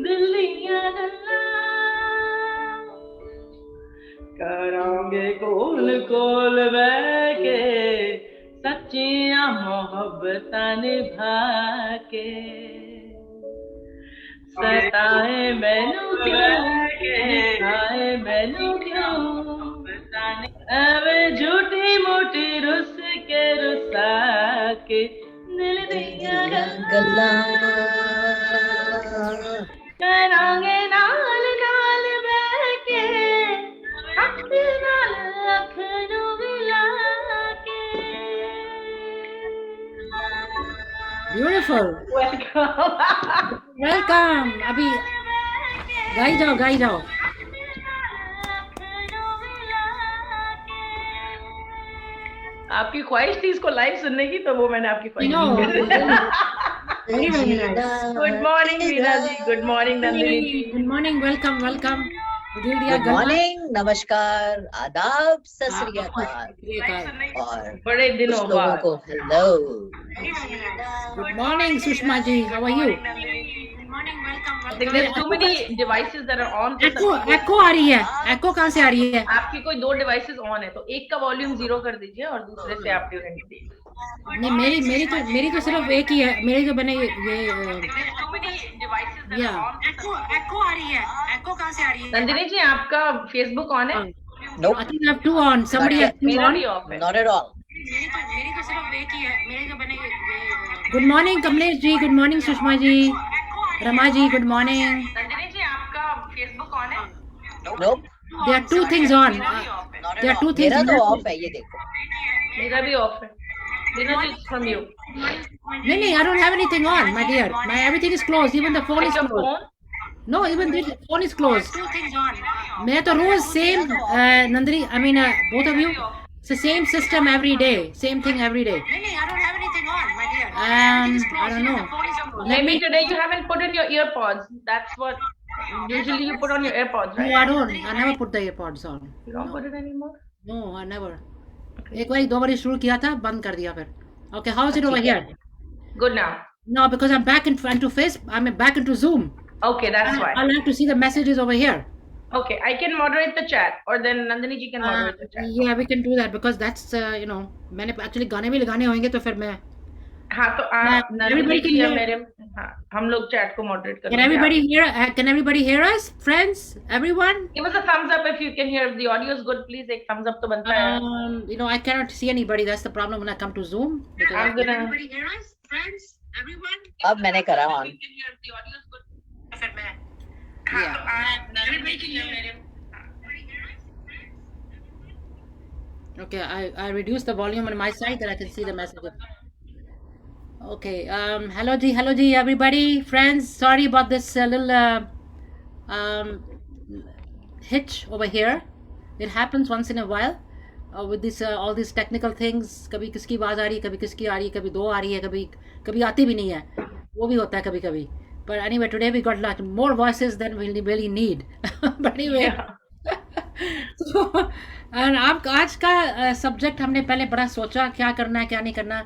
दिल दियां गल्लां करांगे कोल कोल बह के सच्चियां मोहब्बतां निभा के सताए मैनू क्यों एवें झूठी मोटी रुस के रुसा के दिल दियां गल्लां करांगे नाल नाल बह के अख नाल अख नू मिला के Beautiful. Welcome Welcome. अभी गाई जाओ. आपकी ख्वाहिश थी इसको लाइव सुनने की, तो वो मैंने आपकी ख्वाहिश No. Very nice. Good morning Veena जी, good morning नंदिनी जी. Good morning. Welcome. दिल दिया गुड गल्ला. मॉर्निंग, नमस्कार, आदाब, सत श्री अकाल और बड़े कुछ दिनों लोगों बाद. को hello. Good morning, Sushma ji. How are you? I think there's too many devices that are on. Echo आ रही है. Echo कहाँ से आ रही है? आपकी कोई 2 devices on है, तो एक का वॉल्यूम 0 कर दीजिए और दूसरे से आप ट्यूनिंग दीजिए. नहीं, मेरी तो सिर्फ एक ही है. मेरी जो बने ये या echo आ रही है. Echo कहाँ से आ रही है? नंदिनी जी, आपका फेसबुक ऑन है? No, I think I have two on. Somebody has two मेरा on. भी ऑफ है. Not at all. मेरी तो सिर्फ एक ही है. मेरे जो बने ये Good morning Kamlesh ji. Good morning Sushma ji. Rama ji. Good morning. Nandini ji, आपका फेसबुक ऑन है? No, There are two things on. Not There at are two all. things. मेरा तो on. ऑफ है, ये देखो। मेरा भी ऑफ है. वीना जी, it's from you. नहीं, I don't have anything on, my dear. My everything is closed. Even the phone is Your closed. phone? No, even the phone is closed. मैं तो रोज same Nandini. I mean, both of you. It's the same system every day. Same thing every day. I don't have anything on, my dear. I don't know. Maybe today you haven't put in your earpods. That's what usually you put on your earpods, No, right? I don't. I never put the earpods on. You don't put it anymore? No, I never. एक बार 2 बार शुरू किया था, बंद कर दिया फिर. Okay, how is it over here? Good now. No, because I'm back into Face. I'm back into Zoom. Okay, that's why. I'll have to see the messages over here. Okay, I can moderate the chat, or then Nandini ji can moderate the chat. Yeah, we can do that because that's मैंने actually गाने भी लगाने होंगे तो फिर मैं. हाँ, तो आप नंदिनी everybody जी can या hear. मेरे, हाँ, हम लोग chat को moderate Can करेंगे. everybody hear? Can everybody hear us, friends? Everyone? Give us a thumbs up if you can hear. If the audio is good, please एक thumbs up तो बनता है. I cannot see anybody. That's the problem when I come to Zoom. I'm gonna. Everybody hear us, friends? Everyone? अब मैंने करा on. Okay, I reduce the volume on my side that I can see the messages. Okay, hello ji, everybody, friends. Sorry about this little hitch over here. It happens once in a while with this all these technical things. कभी किसकी आवाज आ रही है, कभी किसकी आ रही है, कभी दो आ रही है, कभी आती भी नहीं है. वो भी होता है कभी. But anyway, today we got like more voices than we really need. But anyway. So, and आज का सब्जेक्ट हमने पहले बड़ा सोचा क्या करना है क्या नहीं करना.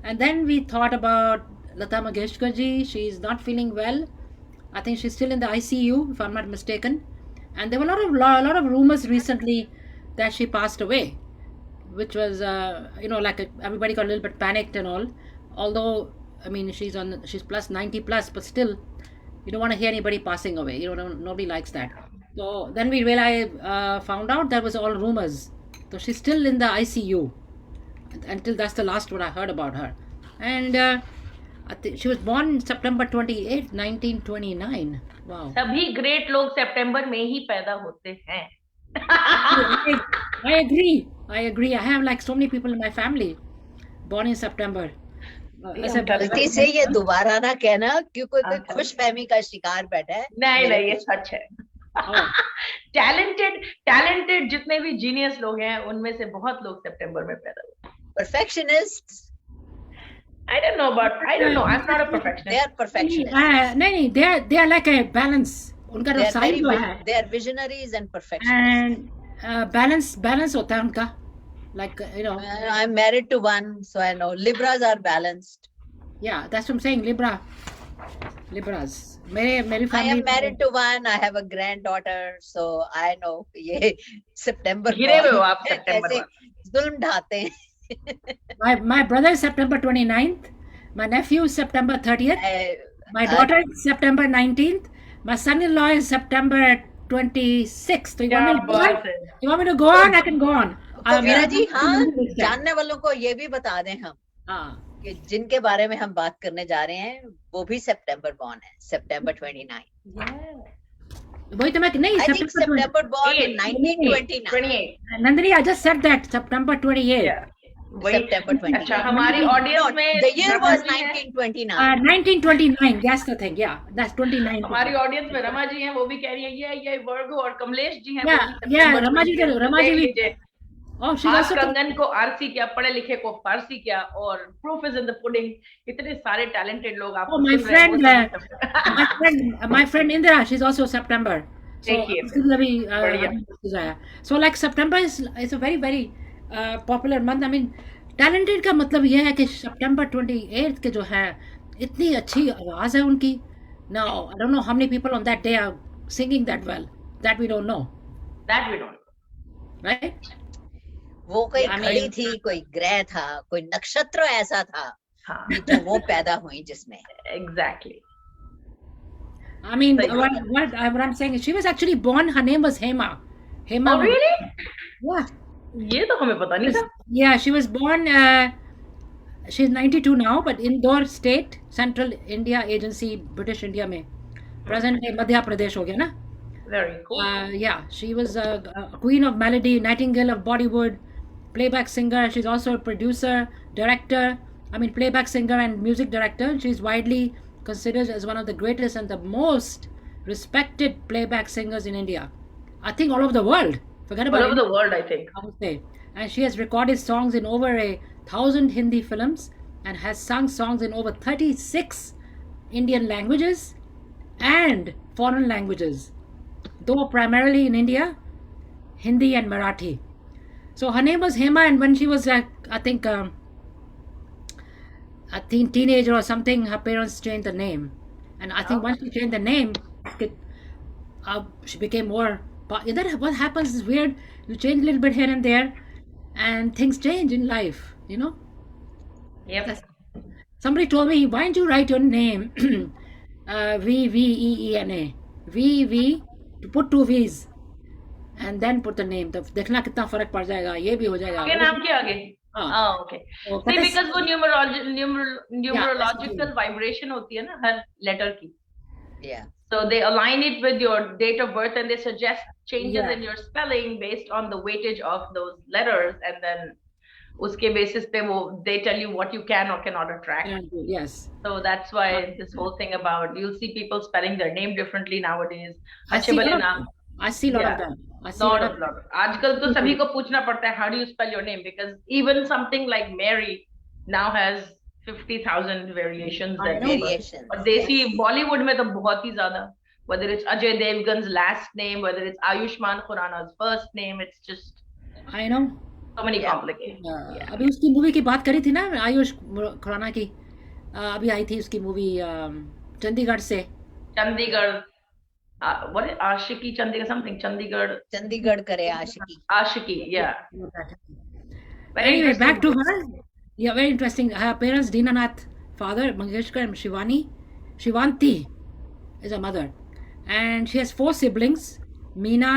And then we thought about Lata Mangeshkar ji. She is not feeling well. I think she's still in the ICU, if I'm not mistaken. And there were a lot of rumors recently that she passed away, which was like everybody got a little bit panicked and all. Although I mean she's plus 90 plus, but still you don't want to hear anybody passing away. Nobody likes that. So then we realized, found out that was all rumors. So she's still in the ICU until that's the last what I heard about her. And I think she was born September 28, 1929. Wow. सभी great लोग सितंबर में ही पैदा होते हैं. I agree. I have like so many people in my family born in September. गलती से ये दोबारा ना कहना क्योंकि कोई खुश फहमी का शिकार बैठा है. नहीं ये सच है. टैलेंटेड जितने भी जीनियस लोग हैं उनमें से बहुत लोग सितंबर में पैदा हुए. Perfectionists. I don't know. I'm not a perfectionist. They are perfectionists. नहीं, they are like a balance. उनका They are side very है. they are visionaries and perfectionists. And balance होता है उनका. Like I'm married to one, so I know Libras are balanced. Yeah, that's what I'm saying. Libras. मेरी I am family married to one. I have a granddaughter, so I know ये सितंबर घिरे हुए हो born आप सितंबर कैसे में। जुल्म ढाते हैं। my brother is September 29th, my nephew is September 30th, my I- daughter is September 19th, my son-in-law is September 26th. So you want me to go on? बात है। You want me to go on? I can go on. तो मीरा जी, मेरा हाँ, number list है। जानने वालों को ये भी बता दें हम हाँ, कि जिनके बारे में हम बात करने जा रहे हैं वो भी सितंबर बॉर्न है, सितंबर 29। वही तो मैं नहीं I think September born 8, 1929। 28 Nandini, I just said that September 28th. Yeah. वही September 29। अच्छा, हमारी ऑडियंस No, में the year रमा was जी हैं। 1929। 1929. That's the thing. Yeah, that's 29. हमारी ऑडियंस में रमा जी हैं, वो भी कह रही है ये वर्गो, और कमलेश जी हैं, Yeah, वो भी yeah, September रमा जी 28 रमा जी देख भी। लीजिए। Oh, she's आज also कंगन को आरसी किया, पढ़े लिखे को फारसी किया, और proof is in the pudding. इतने सारे टैलेंटेड लोग आप Oh, my सुन रहे हैं, friend, my friend Indra, she's also September. So देखिए, this is very बढ़िया। so like September is a very popular month. I mean, talented का मतलब ये है कि September 28th के जो है इतनी अच्छी आवाज है उनकी. Now I don't know how many people on that day are singing that well. That we don't know, that we don't, right? वो कोई I mean- घड़ी थी, कोई ग्रह था, कोई नक्षत्र ऐसा था हाँ, कि जो वो पैदा हुई जिसमें। Exactly. I mean, Same. what I'm saying is she was actually born. Her name was Hema. Hema. Oh, really? Yeah. ये तो हमें पता नहीं था। Yeah, she was born. She's 92 now, but Indore State, Central India Agency, British India में. Present day Madhya Pradesh हो गया ना? Very cool. Yeah, she was a queen of melody, nightingale of Bollywood, playback singer. She's also a producer, director. I mean, playback singer and music director. She's widely considered as one of the greatest and the most respected playback singers in India. I think all over the world. Forget about All over India, the world, I think. I would say. And she has recorded songs in over 1,000 Hindi films and has sung songs in over 36 Indian languages and foreign languages, though primarily in India, Hindi and Marathi. So her name was Hema, and when she was, I think, a teenager or something, her parents changed the name. And I think once she changed the name, she became more. That what happens is weird. You change a little bit here and there, and things change in life. You know. Yep. Somebody told me, why don't you write your name VVEENA, VV, to put two V's, and then put the name. तो देखना कितना फर्क पड़ जाएगा, ये भी हो जाएगा। आपके नाम के आगे? हाँ। ओके। तो See, पता because वो numerological Yeah, vibration होती है ना हर लेटर की, Yeah. so they align it with your date of birth and they suggest changes Yeah. in your spelling based on the weightage of those letters, and then उसके basis पे वो they tell you what you can or cannot attract. Yes. So that's why this whole thing about, you'll see people spelling their name differently nowadays. I अच्छे see भले lot of- नाम, I see a lot Yeah. of them. I see a lot of lot. आजकल तो सभी को पूछना पड़ता है how do you spell your name, because even something like Mary now has 50,000 variations. I and know. Variations. और देसी बॉलीवुड में तो बहुत ही ज्यादा, whether it's Ajay Devgan's last name, whether it's Ayushmann Khurrana's first name, it's just I know. so many Yeah. complicated. Yeah. अभी उसकी movie की बात करी थी ना आयुष खुराना की, अभी आई थी उसकी मूवी चंडीगढ़ से। Chandigarh, what is Ashiki Chandigarh something, Chandigarh Chandigarh करे आशिकी। Ashiki, yeah. Very Anyway, interesting back to book. her. Yeah, very interesting. Her parents, Dinanath, father, Mangeshkar, and Shivanti is her mother. And she has 4 siblings, Meena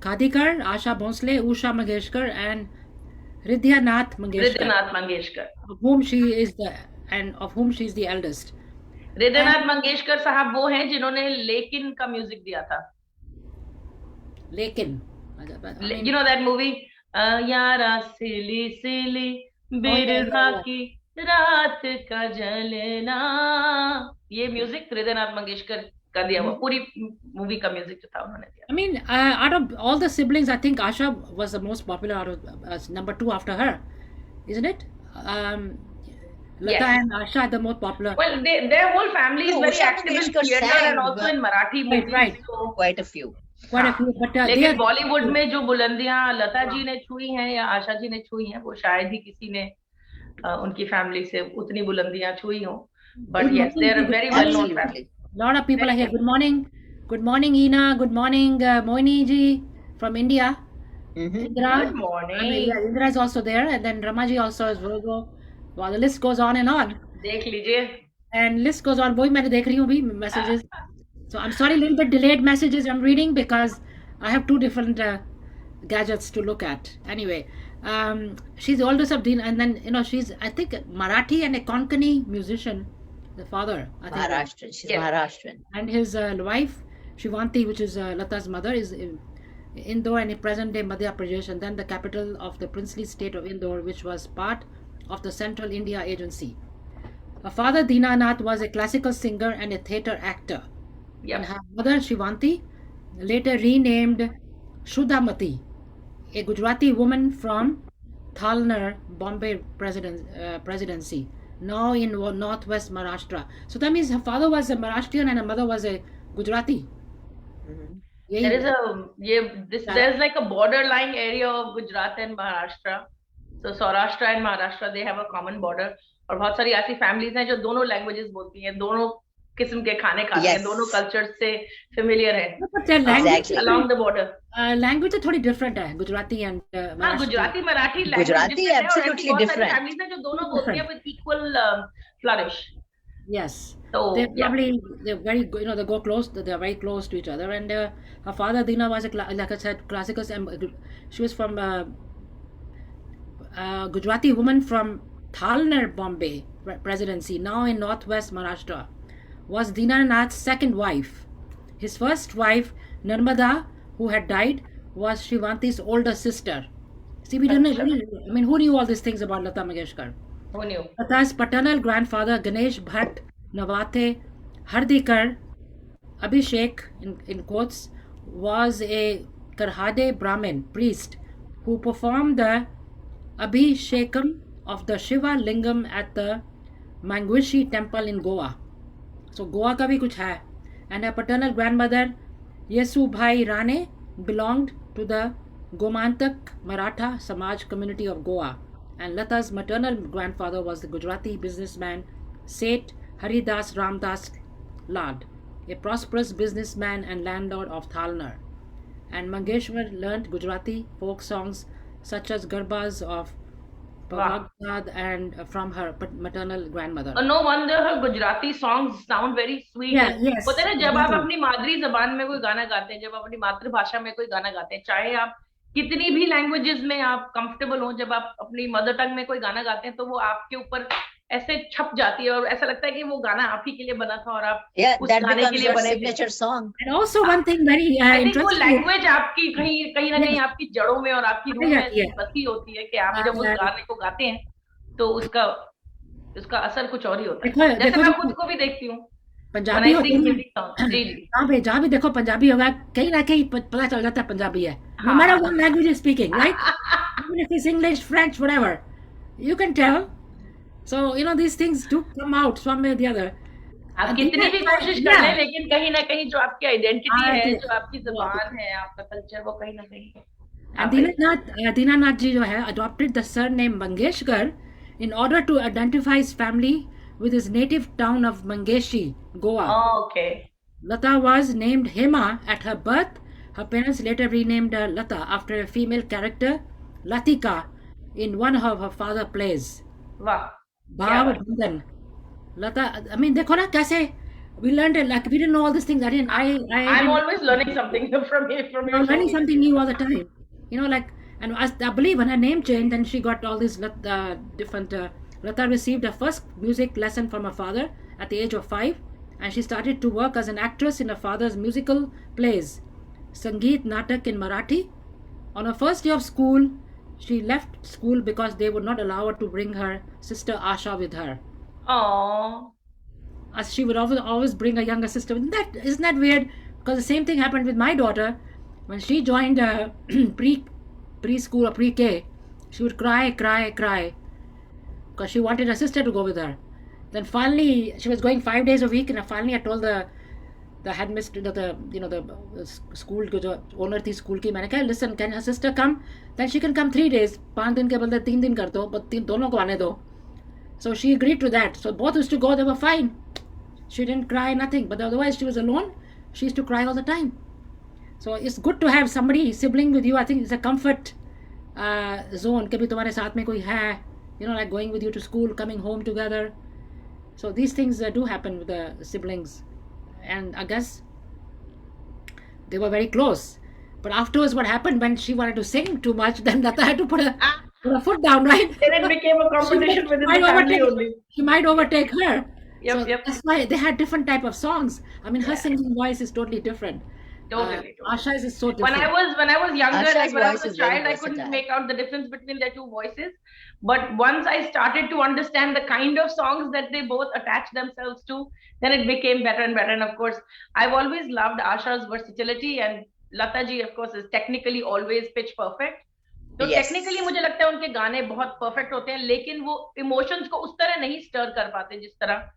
Khadikar, Asha Bhonsle, Usha Mangeshkar, and Ridhyanath Mangeshkar, Hridainath Mangeshkar. of whom she is the eldest. Hridaynath Mangeshkar साहब वो हैं जिन्होंने लेकिन का music दिया था। लेकिन You know that movie, यारा सिली सिली बिरहा की रात का जलना, ये म्यूजिक हृदयनाथ मंगेशकर का दिया हुआ, पूरी मूवी का म्यूजिक जो था उन्होंने दिया। I mean, out of all the siblings, I think Asha was the most popular out of number 2 after her, isn't it? Lata Yes. and Asha are the most popular. Well, their whole family is No, very Usha active in Mangeshkar theater sang, and also in Marathi Right, movies. right. So, Quite a few. Quite a few, but they लेकिन are, Bollywood में जो बुलंदियां लता जी ने छुई हैं या आशा जी ने छुई हैं, वो शायद ही किसी ने उनकी फैमिली से उतनी बुलंदियां छुई हो। But yes, they are a very well known family. lot of people are here. Good morning, Ina. Good morning, Moini ji from India. Mhm. Indra, Good morning. yeah, Indra is also there, and then Ramaji also is Virgo. Well, the list goes on and on, देख लीजिए. and list goes on. वही मैंने देख रही हूँ अभी messages. So I'm sorry, little bit delayed messages I'm reading because I have two different gadgets to look at. Anyway, she's the oldest of Dean, and then she's I think Marathi and a Konkani musician. The father, I think, Maharashtrian. She's Yes. Maharashtrian. and his wife Shivanti, which is Lata's mother, is Indore and in present-day Madhya Pradesh, and then the capital of the princely state of Indore, which was part of the Central India Agency. Her father Dinanath was a classical singer and a theatre actor. And Yep. her mother Shivanti, later renamed Shudhamati, a Gujarati woman from Thalner, Bombay presidency, now in northwest Maharashtra. So that means her father was a Maharashtrian and her mother was a Gujarati. Mhm. There is यही there's like a borderline area of Gujarat and Maharashtra. So Saurashtra and Maharashtra, they have a common border. और बहुत सारी ऐसी families हैं जो दोनों languages बोलती हैं, दोनों किस्म के खाने खाती हैं, Yes. दोनों cultures से familiar हैं. but their language, Exactly. Along the border. language तो थोड़ी different है Gujarati and हाँ, Maharashtrian. Gujarati Marathi language Gujarati different है और ऐसी absolutely बहुत सारी different. families हैं जो दोनों बोलती हैं with equal flourish. Yes. So They're yeah. probably they're very they go close. They're very close to each other. And her father Dina was like I said, classical. She was from Gujarati woman from Thalner, Bombay presidency, now in northwest Maharashtra. Was Dinanath's second wife. His first wife Narmada, who had died, was Shivanti's older sister. See, we don't know. I mean, who knew all these things about Lata Mangeshkar? Who knew? Lata's paternal grandfather Ganesh Bhatt Navate Hardikar Abhishek in quotes was a Karhade Brahmin priest who performed the Abhishekam of the Shiva Lingam at the Manguishi temple in Goa. So Goa का भी कुछ है. And her paternal grandmother Yesubhai Rane belonged to the Gomantak Maratha Samaj community of Goa. And Lata's maternal grandfather was the Gujarati businessman Seth Haridas Ramdas Lad, a prosperous businessman and landlord of Thalner. And Mangeshwar learnt Gujarati folk songs such as Garbas of Wow. Pavagad and from her maternal grandmother. No wonder her Gujarati songs sound very sweet. Yeah, yes, होता है ना जब आप exactly. अपनी मादरी जबान में कोई गाना गाते हैं, जब आप अपनी मातृभाषा में कोई गाना गाते हैं, चाहे आप कितनी भी लैंग्वेजेस में आप कंफर्टेबल हो, जब आप अपनी मदर टंग में कोई गाना गाते हैं तो वो आपके ऊपर ऐसे छप जाती है और ऐसा लगता है कि वो गाना आप ही के लिए बना था और आप Yeah, उस that गाने के becomes लिए your बने थे. signature song. And also one thing very I think वो interesting. लैंग्वेज आपकी कहीं कहीं ना कहीं आपकी जड़ों में और आपकी रूह में जाती है. ऐसी बसी होती है कि आप जब उस गाने को गाते हैं तो उसका असर कुछ और ही होता है. देखो- जैसे देखो- मैं खुद को भी देखती हूँ when पंजाबी I होती sing है Hindi songs. जी जी. जहाँ भी देखो पंजाबी होगा कहीं ना कहीं पता चल जाता है पंजाबी है. No हाँ. matter what language you're speaking, right? Even if it's English, French, whatever, you can tell. So these things do come out one way or the other. आप And कितनी भी Dina- कोशिश कर yeah. लें लेकिन कहीं ना कहीं जो आपकी आइडेंटिटी हाँ, है, जी. जो आपकी जुबान है, आपका कल्चर, वो कहीं ना कहीं And Dinanath ji जो है adopted the surname Mangeshkar in order to identify his family with his native town of Mangeshi, Goa. Okay. Lata was named Hema at her birth. Her parents later renamed her Lata after a female character, Latika, in one of her father plays. वाह. Bhav Bandhan. Lata, I mean, देखो ना कैसे we learned it, like we didn't know all these things. I'm didn't- always learning something from you. I'm learning something new all the time. And I believe when her name changed, then she got all these different. Lata received her first music lesson from her father at the age of 5, and she started to work as an actress in her father's musical plays, Sangeet Natak in Marathi. On her first day of school, she left school because they would not allow her to bring her sister Asha with her. Oh, As she would always bring a younger sister. Isn't that weird? Because the same thing happened with my daughter. When she joined preschool or pre-K, she would cry because she wanted her sister to go with her. Then finally, she was going 5 days a week, and finally I told the headmistress, the school जो owner थी school की, मैंने कहा, listen, can her sister come? Then she can come 3 days. 5 दिन के बदले 3 दिन कर दो, but दोनों को आने दो. So she agreed to that. So both used to go. They were fine. She didn't cry, nothing. But otherwise, she was alone. She used to cry all the time. So it's good to have somebody, sibling with you. I think it's a comfort zone. कभी तुम्हारे साथ में कोई है, like going with you to school, coming home together. So these things do happen with the siblings. And I guess they were very close. But afterwards, what happened when she wanted to sing too much, then Lata had to put her foot down, right? Then it became a competition within the family only. She might overtake her. Yep, So yep. that's why they had different type of songs. I mean, her Yeah. singing voice is totally different. Totally. Asha's is so When different. I was younger, Asha's like when I was voice a is very child, I couldn't versatile. make out the difference between their two voices. But once I started to understand the kind of songs that they both attach themselves to, then it became better and better. And of course, I've always loved Asha's versatility, and Lata ji, of course, is technically always pitch perfect. तो Yes. Technically मुझे लगता है उनके गाने बहुत perfect होते हैं, लेकिन वो इमोशंस को उस तरह नहीं स्टर कर पाते जिस तरह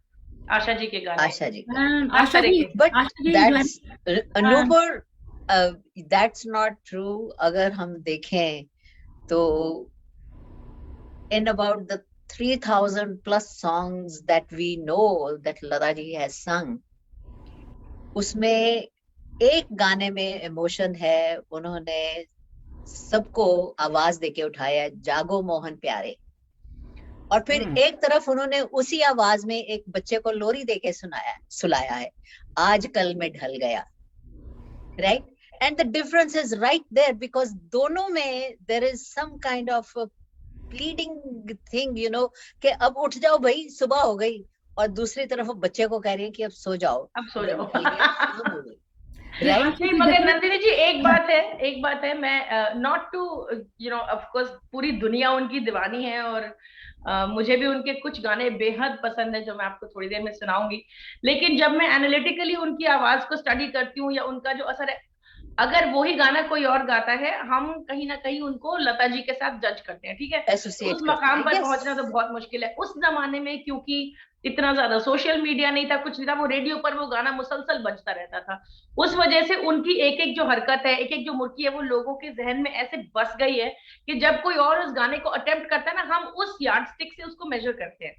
आशा जी के गाने. Asha ji. And आप Asha ji, करेंगे. But Asha ji, that's Anubhav, that's not true. अगर हम देखें तो in about the 3,000 plus songs that we know that Lata ji has sung, उसमें एक गाने में इमोशन है, उन्होंने सबको आवाज देके उठाया, जागो मोहन प्यारे. और फिर एक तरफ उन्होंने उसी आवाज में एक बच्चे को लोरी देके सुलाया है, आज कल में ढल गया, right. And the difference is right there, because दोनों में there is some kind of pleading thing, कि अब उठ जाओ भाई, सुबह हो गई, और दूसरी तरफ वो बच्चे को कह रही है कि अब सो जाओ, अब सो जाओ. राइट. नहीं, मगर नंदिनी जी एक बात है, मैं नॉट टू ऑफ कोर्स पूरी दुनिया उनकी दीवानी है, और मुझे भी उनके कुछ गाने बेहद पसंद है जो मैं आपको थोड़ी देर में सुनाऊंगी. लेकिन जब मैं एनालिटिकली उनकी आवाज को स्टडी करती हूँ या उनका जो असर है, अगर वही गाना कोई और गाता है, हम कहीं ना कहीं उनको लता जी के साथ जज करते हैं, ठीक है. उस मकाम पर पहुंचना तो बहुत मुश्किल है. उस जमाने में क्योंकि इतना ज्यादा सोशल मीडिया नहीं था, कुछ नहीं था, वो रेडियो पर वो गाना मुसलसल बजता रहता था. उस वजह से उनकी एक एक जो हरकत है, एक एक जो मुर्की है, वो लोगों के जहन में ऐसे बस गई है कि जब कोई और उस गाने को अटेम्प्ट करता है ना, हम उस यार्ड स्टिक से उसको मेजर करते हैं,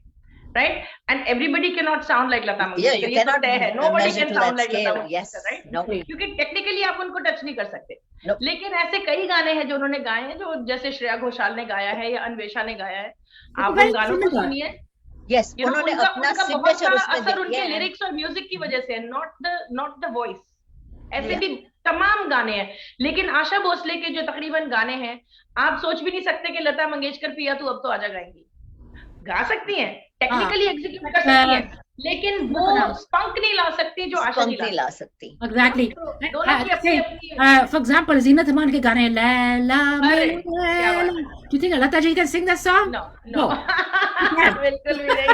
right? And everybody cannot sound like Lata Mangeshkar. Yeah, you cannot Nobody measure can to sound that like Lata scale. Mangeshkar, Yes, right? no. क्योंकि टेक्निकली आप उनको टच नहीं कर सकते. No. लेकिन ऐसे कई गाने हैं जो उन्होंने गाए हैं, जो जैसे श्रेया घोषाल ने गाया है या अन्वेषा ने गाया है, आप उन गानों को सुनिए. Yes, उन्होंने अपना सिग्नेचर उसमें असर उनके दिया है. लिरिक्स और म्यूजिक की वजह से, नॉट द वॉइस. ऐसे भी तमाम गाने हैं. लेकिन आशा भोसले के जो तकरीबन गाने हैं, आप सोच भी नहीं सकते कि लता मंगेशकर पिया तू अब तो आजा गाएंगी. गा सकती हैं, टेक्निकली एग्जीक्यूट कर सकती हैं, लेकिन वो स्पंक नहीं ला सकती जो आशा जी ला सकती. Exactly. दोनों की अपनी For example, जीनत अमान के गाने Laila Laila, do you think Lata ji can sing that song? No. बिल्कुल भी नहीं.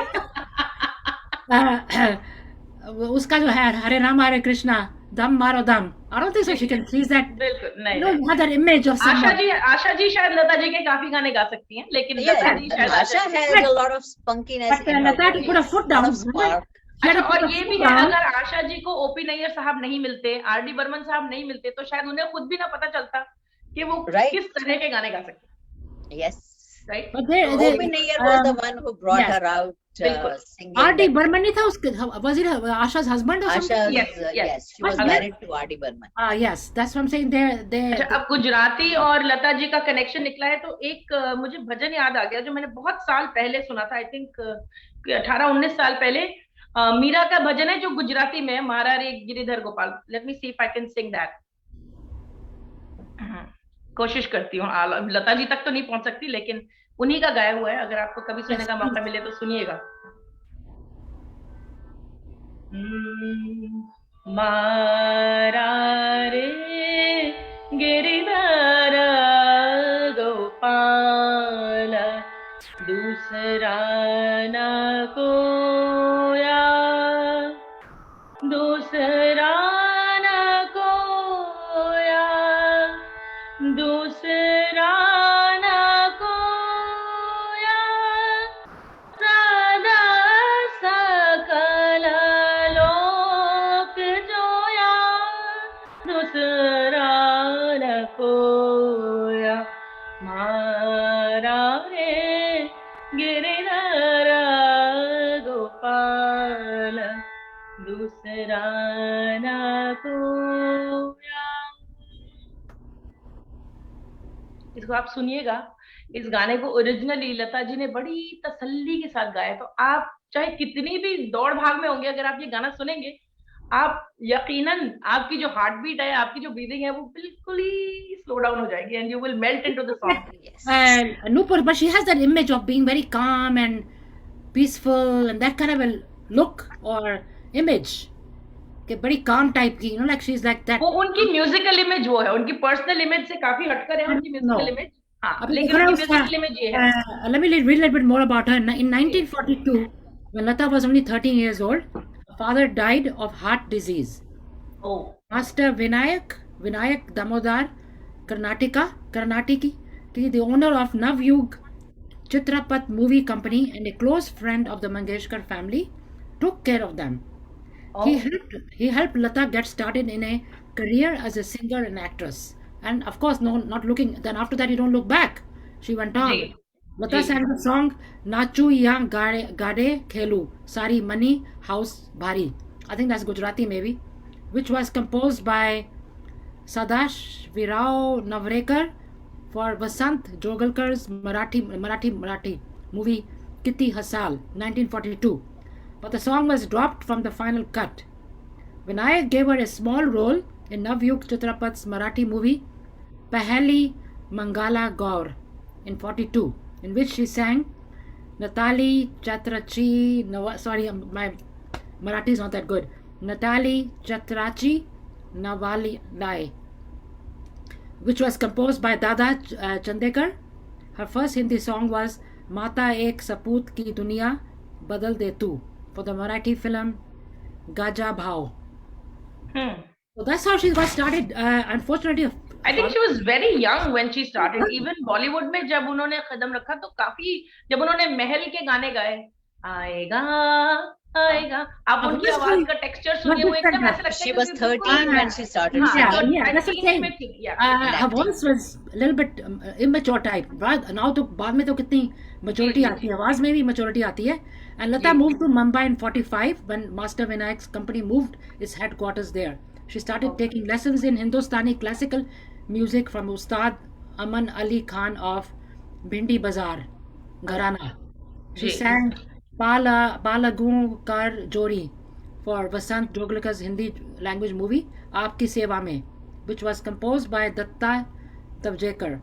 उसका जो है हरे राम हरे कृष्णा, दम मारो दम, I don't think so she can sing that. बिल्कुल नहीं. No, other image of someone. Asha ji शायद लता जी के काफी गाने गा सकती हैं, लेकिन लता जी शायद Asha has a lot of spunkiness. But Lata to put a foot down. अच्छा, और ये भी है, अगर आशा जी को ओपी नैयर साहब नहीं मिलते, आर.डी. बर्मन साहब नहीं मिलते, तो शायद उन्हें खुद भी ना पता चलता कि वो किस तरह के गाने गा सकते. Yes. Right. But Opi Nayyar was the one who brought her out singing. R.D. Burman नहीं था उसके, was it Asha's husband or something? Yes, she was married to R.D. Burman. Yes, that's what I'm saying. They. अच्छा, अब गुजराती और लता जी का connection निकला है, तो एक मुझे भजन याद आ गया जो मैंने बहुत साल पहले सुना था. आई थिंक 18-19 साल पहले. मीरा का भजन है जो गुजराती में, मारा रे Giridhar Gopal. Let me see if I can sing that. कोशिश करती हूँ. लता जी तक तो नहीं पहुंच सकती, लेकिन उन्हीं का गाया हुआ है. अगर आपको कभी सुनने का मौका मिले तो सुनिएगा. मारा रे गिरिधर गोपाल, दूसरा न कोया, दूसरा न कोया, दूसरा न कोया, सदा सकल लोक जोया, दूसरा न कोया, मारा रे गिरिधर गोपाल, खोया। इसको आप सुनिएगा। इस गाने को ओरिजिनली लता जी ने बड़ी तसल्ली के साथ गाया, तो आप चाहे कितनी भी दौड़ भाग में होंगे, अगर आप ये गाना सुनेंगे, आप यकीनन आपकी जो हार्ट बीट है, आपकी जो ब्रीदिंग है, वो बिल्कुल ही स्लो डाउन हो जाएगी and you will melt into the song. Yes. Nupur, but she has that image of being very calm and peaceful and that kind of a look or image. Okay, very calm type की, like she's like that. वो उनकी musical image वो है, उनकी personal image से काफी हटकर है उनकी म्यूजिकल No. इमेज। हाँ, अभी लेकिन देखो ना उनकी उसका, म्यूजिकल इमेज ये है। let me read a little bit more about her. In 1942, when Lata was only 13 years old, her father died of heart disease. Oh Master Vinayak Damodar Karnatiki, the owner of Navyug Chitrapat movie company and a close friend of the Mangeshkar family, took care of them. Oh He helped Lata get started in a career as a singer and actress. And of course, no, not looking. Then after that, you don't look back. She went on. Ji Lata ji sang the song "Nachu Ya Gade Khelu Sari Mani House Bhari." I think that's Gujarati maybe, which was composed by Sadash Virao Navrekar for Vasant Jogalkar's Marathi movie Kitty Hasal 1942. But the song was dropped from the final cut. Vinayak gave her a small role in Navyug Chitrapat's Marathi movie Paheli Mangala Gaur in 42, in which she sang Natali Chatrachi, sorry, my Marathi is not that good. Natali Chatrachi Navali Lai, which was composed by Dada Chandekar. Her first Hindi song was Mata Ek Saput Ki Duniya Badal De Tu for the Marathi film Gaja Bhav. So that's how she got started. Unfortunately, I think she was very young when she started. Even Bollywood में जब उन्होंने कदम रखा तो काफी, जब उन्होंने महल के गाने गाए, आएगा आएगा, आप उनकी आवाज का टेक्सचर सुनिए, वो एकदम ऐसा लगता है She was कि बिल्कुल 13 when she started हाँ, yeah, singing. yeah, that's what I'm 13 saying. में थी, yeah, Her acting. voice was a little bit immature type. Now तो बाद में तो कितनी maturity जी, आती है, आवाज में भी maturity आती है. And Lata ji moved to Mumbai in 45 when Master Vinayak's company moved its headquarters there. She started taking lessons in Hindustani classical music from Ustad Aman Ali Khan of Bhindi Bazaar, Gharana. She ji sang Balagun Kar Jori for Vasant Joglekkar's Hindi language movie Aapki Seva Mein, which was composed by Datta Tavjekar.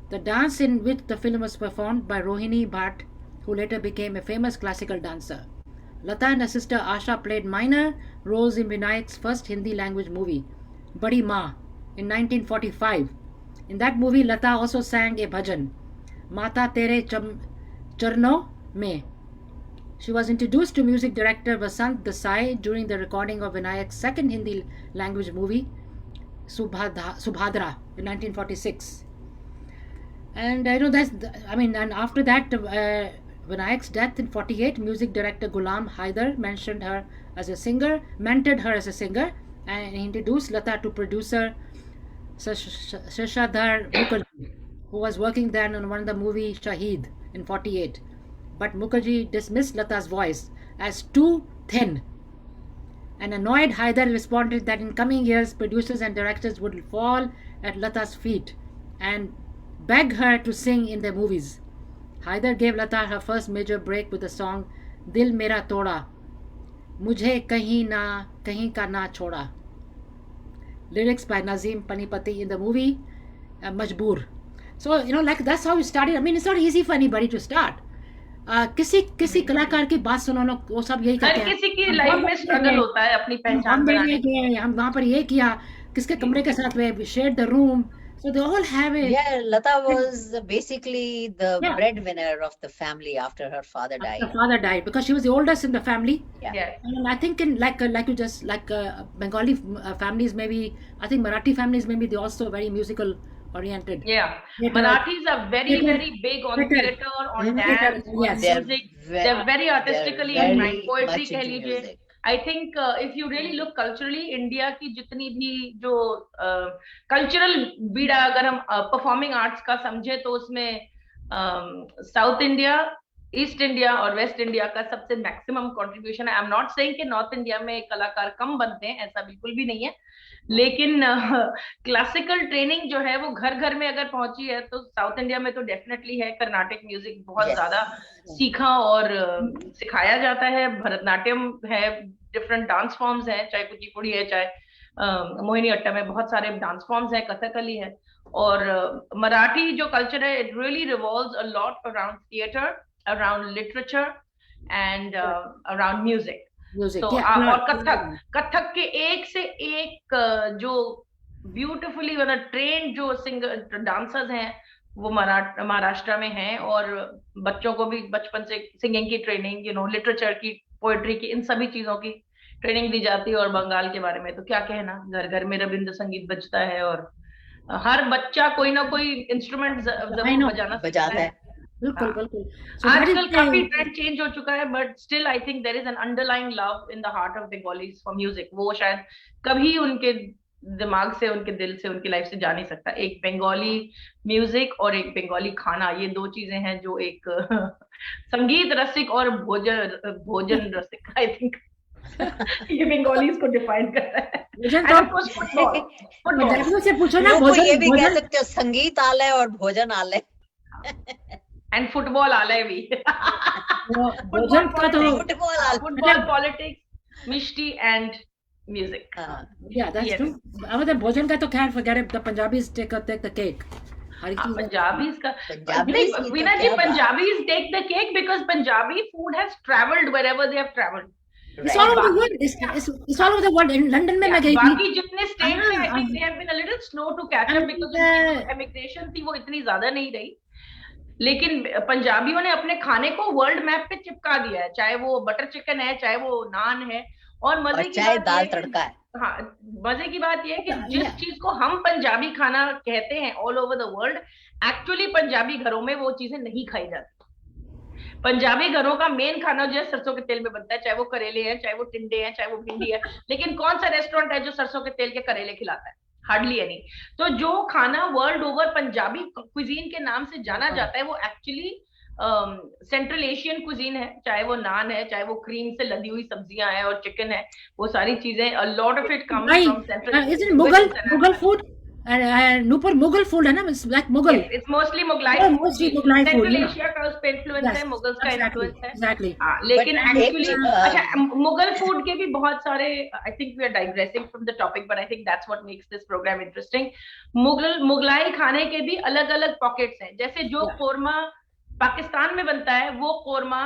The dance in which the film was performed by Rohini Bhatt, who later became a famous classical dancer. Lata and her sister Asha played minor roles in Vinayak's first Hindi language movie, Badi Maa, in 1945. In that movie, Lata also sang a bhajan, Mata Tere Charno Mein. She was introduced to music director Vasant Desai during the recording of Vinayak's second Hindi language movie, Subhadra, in 1946. And I know and after that, Vinayak's death in 48, music director Ghulam Haider mentored her as a singer, and he introduced Lata to producer Shashadhar Mukherjee, who was working then on one of the movie Shaheed in 48. But Mukherjee dismissed Lata's voice as too thin. An annoyed Haider responded that in coming years, producers and directors would fall at Lata's feet and beg her to sing in their movies. Haider gave Lata her first major break with the song Dil Mera Toda, Mujhe Kahin Ka Na Choda. Lyrics by Nazim Panipati in the movie Majboor. So, that's how it started. I mean, it's not easy for anybody to start. किसी कलाकार की बात सुनो ना, वो सब यही हर कहते हैं, किसी की लाइफ में स्ट्रगल होता है अपनी हम पहचान बॉम्बे बनाने में की। गए, हम वहाँ पर ये किया, किसके कमरे के साथ में share the room, so they all have a Yeah, Lata was basically the yeah. breadwinner of the family after her father The died. father died because she was the oldest in the family. Yeah. Yes. And I think in like you just Bengali families, maybe I think Marathi families, maybe they also very musical oriented. Yeah, Theatre- Marathis are very, theatre- very big on theatre. theater, on Theatre, dance, on yes. music. They're very artistically they're inclined. very Poetry much कह into लीजिए. music. I think if you really look culturally, India की जितनी भी जो cultural बीड़ा अगर हम performing arts का समझे तो उसमें South India ईस्ट इंडिया और वेस्ट इंडिया का सबसे मैक्सिमम कंट्रीब्यूशन है। आई एम नॉट सेइंग कि नॉर्थ इंडिया में कलाकार कम बनते हैं, ऐसा बिल्कुल भी नहीं है, लेकिन क्लासिकल ट्रेनिंग जो है वो घर घर में अगर पहुंची है तो साउथ इंडिया में तो डेफिनेटली है। कर्नाटिक म्यूजिक बहुत ज्यादा सीखा और सिखाया जाता है। भरतनाट्यम है, डिफरेंट डांस फॉर्म्स हैं, चाहे कुचिपुड़ी है, चाहे मोहिनी अट्टम है, बहुत सारे डांस फॉर्म्स हैं, कथकली है। और मराठी जो कल्चर है, it really revolves a lot around theatre, around literature and around music. तो और कथक के एक से एक जो ब्यूटिफुली ट्रेन जो सिंगर डांसर्स हैं वो महाराष्ट्र में हैं। और बच्चों को भी बचपन से सिंगिंग की ट्रेनिंग, लिटरेचर की, पोएट्री की, इन सभी चीजों की ट्रेनिंग दी जाती है। और बंगाल के बारे में तो क्या कहना, घर घर में रविंद्र संगीत बजता है और हर बच्चा कोई ना कोई इंस्ट्रूमेंट जरूर बजाता है। बिल्कुल बिल्कुल। आजकल काफी ट्रेंड चेंज हो चुका है, but still I think there is an underlying love in the heart of Bengalis for music. वो शायद कभी उनके दिमाग से, उनके दिल से, उनकी लाइफ से जा नहीं सकता। एक बंगाली म्यूजिक और एक बंगाली खाना, ये दो चीजें हैं जो एक संगीत रसिक और भोजन रसिक, आई थिंक ये बंगालीज को डिफाइन करता है। से पूछो ना, ये भी कह सकते हो संगीत आलय और भोजन आलय एंड फुटबॉल आलय भी। भोजन का तो football, politics, Mishti and music. Yeah, that's true. मतलब भोजन का तो खैर forget it. The Punjabis take the cake. Punjabis का वीना जी, Punjabis take the cake because Punjabi food has traveled wherever they have traveled. It's all over the world. It's all over the world. In London में मैं गई थी। बाकी जितने states हैं, I think they have been a little slow to catch up because immigration थी, वो इतनी ज्यादा नहीं रही। लेकिन पंजाबियों ने अपने खाने को वर्ल्ड मैप पे चिपका दिया है, चाहे वो बटर चिकन है, चाहे वो नान है। और मजे की चाहे दाल तड़का है। हाँ, मजे की बात यह है कि जिस चीज को हम पंजाबी खाना कहते हैं all over the world, actually Punjabi घरों में वो चीजें नहीं खाई जाती। पंजाबी घरों का मेन खाना जो है सरसों के तेल में बनता है, चाहे वो करेले हैं, चाहे वो टिंडे हैं, चाहे वो भिंडी है। लेकिन कौन सा रेस्टोरेंट है जो सरसों के तेल के करेले खिलाता है? Hardly any. तो जो खाना वर्ल्ड ओवर पंजाबी क्विजीन के नाम से जाना जाता है, वो एक्चुअली सेंट्रल एशियन कुजीन है, चाहे वो नान है, चाहे वो क्रीम से लदी हुई सब्जियां हैं और चिकन है, वो सारी चीजें, a lot of it comes from central। Is it Mughal food? Nupur Mughal food है ना, it's like Mughal। Yes, it's mostly Mughlai food। Mostly Mughlai food। Central Asia का उस पे influence है, Mughals का influence है। Exactly। लेकिन actually अच्छा, Mughal food के भी बहुत सारे, I think we are digressing from the topic, but I think that's what makes this program interesting। Mughlai खाने के भी अलग अलग pockets हैं। जैसे जो कोरमा पाकिस्तान में बनता है, वो कोरमा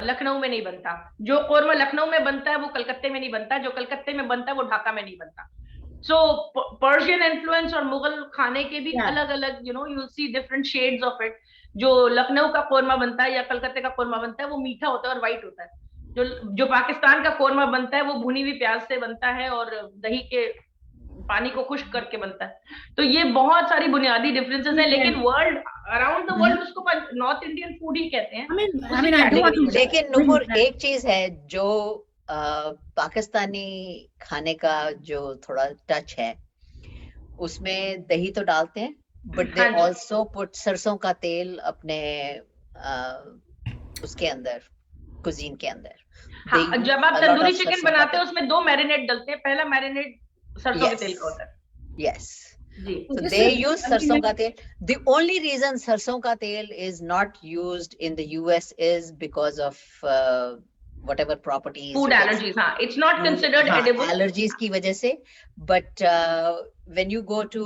लखनऊ में नहीं बनता। जो कोरमा लखनऊ में बनता है वो कलकत्ते में नहीं बनता। जो कलकत्ते में बनता है वो ढाका में नहीं बनता। सो पर्शियन इन्फ्लुएंस और मुगल खाने के भी अलग अलग, you'll see different shades of it। जो लखनऊ का कोरमा बनता है या कलकत्ते का कोरमा बनता है वो मीठा होता है और व्हाइट होता है। जो पाकिस्तान का कोरमा बनता है वो भुनी हुई प्याज से बनता है और दही के पानी को खुश्क करके बनता है। तो ये बहुत सारी बुनियादी डिफरेंसेस हैं, लेकिन वर्ल्ड अराउंड द वर्ल्ड उसको नॉर्थ इंडियन फूड ही कहते हैं। लेकिन नुपुर एक चीज है जो पाकिस्तानी खाने का जो थोड़ा टच है, उसमें दही तो डालते हैं, बट दे ऑल्सो पुट सरसों का तेल अपने उसके अंदर, कुजीन के अंदर। हाँ, जब आप तंदूरी चिकन बनाते हैं उसमें 2 मैरिनेट डलते हैं। पहला मैरिनेट सरसों के तेल का होता है। Yes। So they use सरसों का तेल। The only reason सरसों का तेल is not used in the US is because of whatever properties, food allergies। हाँ, it's not considered edible। allergies की वजह से। But when you go to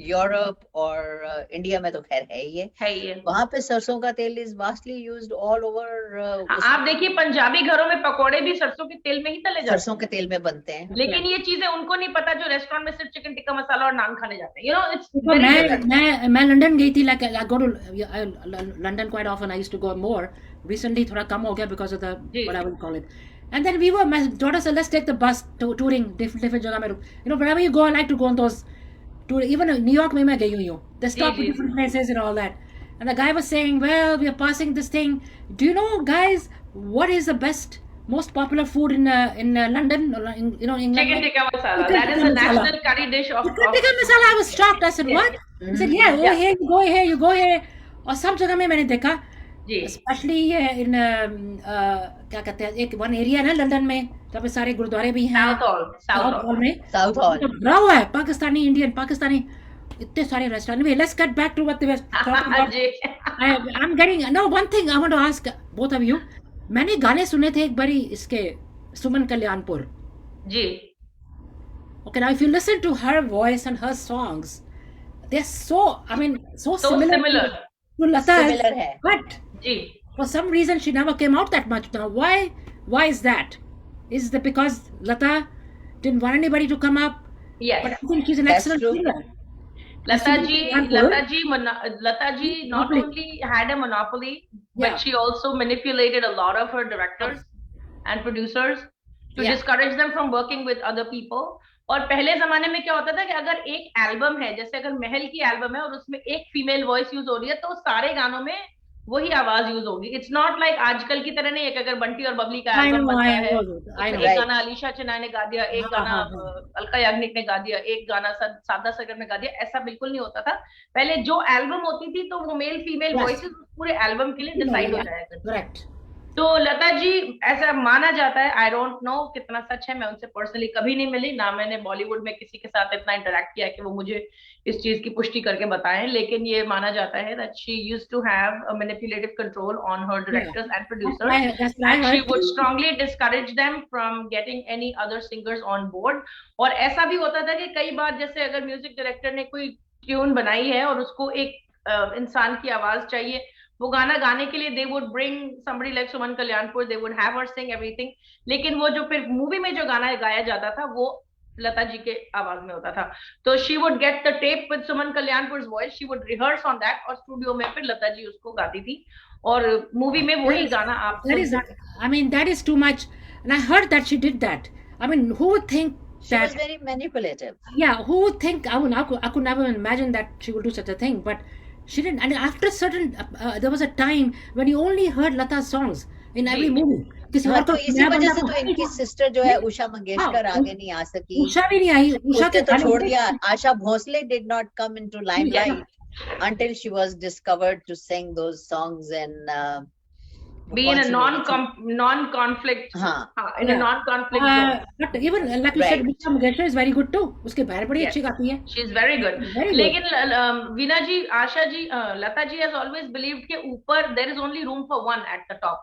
Europe और इंडिया में तो खैर है ये, वहां पे सरसों का तेल is vastly used all over. आप देखिए पंजाबी घरों में पकोड़े भी सरसों के तेल में ही तले जाते हैं, सरसों के तेल में बनते हैं। लेकिन ये चीजें उनको नहीं पता जो रेस्टोरेंट में सिर्फ चिकन टिक्का मसाला और नान खाने जाते हैं। मैं लंदन गई थी, like I go to London quite often। I used to go more। Recently थोड़ा कम हो गया because of the what I would call it। And then we were, my daughter said, let's take the bus touring different जगह में। Wherever you go, I like to go on those tour। Even New York में मैं गई हुई हूँ। They stop at different places and all that। And the guy was saying, well, we are passing this thing। Do you know, guys, what is the best, most popular food in London? England? Chicken tikka masala। That is the national curry dish of chicken tikka masala। I was shocked। I said, what? I said, yeah, over here, you go here, you go here। और सब जगह में मैंने देखा जी specially in क्या कहते हैं, एक वन एरिया है ना लंदन में जहाँ पे सारे गुरुद्वारे भी हैं, south hall, south south hall. Hall में, साउथ और हॉल। तो भरा हुआ है पाकिस्तानी, इंडियन, पाकिस्तानी, इतने सारे रेस्टोरेंट में। Let's get back to what we were talking about. Ji I am getting no one thing I want to ask both of you. मैंने गाने सुने थे एक बारी इसके, Suman Kalyanpur. Ji Okay, now if you listen to her voice and her songs, they're so, I mean, so so similar similar। to Lata's, similar है। but ji for some reason she never came out that much. Now, why is that? Is that because Lata didn't want anybody to come up? But yes. I think she's an That's excellent true। singer. Lata Suman ji, Kalyanpur, Lata ji not Monopoly. only had a monopoly, but Yeah. she also manipulated a lot of her directors and producers to Yeah. discourage them from working with other people। और पहले जमाने में क्या होता था कि अगर एक एल्बम है, जैसे अगर महल की एल्बम है और उसमें एक फीमेल वॉइस यूज हो रही है, तो सारे गानों में वही आवाज यूज होगी। इट्स नॉट लाइक आजकल की तरह नहीं है कि अगर बंटी और बबली का I एल्बम know, बनता I है, know, I उसमें know. एक Right। गाना अलीशा चिनाय ने गा दिया, एक हाँ, गाना हाँ, हाँ. अलका याग्निक ने गा दिया, एक गाना सादा सरगम ने गा दिया। ऐसा बिल्कुल नहीं होता था। पहले जो एल्बम होती थी तो वो मेल फीमेल Yes. वॉइसेस पूरे एल्बम के लिए You know, डिसाइड हो yeah. जाया करती थी। Correct. तो लता जी ऐसा माना जाता है, आई डोंट नो कितना सच है, मैं उनसे पर्सनली कभी नहीं मिली, ना मैंने बॉलीवुड में किसी के साथ इतना इंटरेक्ट किया कि वो मुझे इस चीज की पुष्टि करके बताएं, लेकिन ये माना जाता है that she used to have a manipulative control on her Yeah. Directors and That's producers, that's what I and she heard would too. Strongly discourage them from getting any other singers on board. और ऐसा भी होता था कि कई बार जैसे अगर music director ने कोई ट्यून बनाई है और उसको एक इंसान की आवाज चाहिए वो गाना गाने के लिए, they would bring somebody like Suman Kalyanpur, they would have her sing everything, लेकिन वो जो फिर मूवी में जो गाना गाया जाता था वो लता जी के आवाज में होता था। तो she would get the tape with Suman Kalyanpur voice, she would rehearse on that, और स्टूडियो में फिर लता जी उसको गाती थी और मूवी में That वही is, गाना आप that is, सुनते थे। I mean, that is too much. And I heard that she did that. I mean, who would think She was that? very manipulative। Yeah, who would think? I mean, I could never imagine that she would do such a thing. But she didn't. And after certain, there was a time when you only heard Lata's songs in every ji movie. किसी हाँ, और तो को इसी नया वजह बंदा से को तो नहीं इनकी था। सिस्टर जो है नहीं, उषा हाँ, मंगेशकर आगे नहीं आ सकी। उषा भी नहीं आई। उषा उसने के तो गाने छोड़ बड़े दिया। अच्छे Asha Bhosle did not come into थे। limelight until she was discovered to sing those songs in वो be in कौन a सी मूवी थी? non-conflict, हाँ in a Yeah. non-conflict zone। But even like you said, right। Usha Mangesha is very good too. उसके पैर बड़ी Yes, अच्छी गाती है। she is very good। Very good. लेकिन वीना जी, Asha ji, Lata ji has always believed कि ऊपर there is only room for one at the top,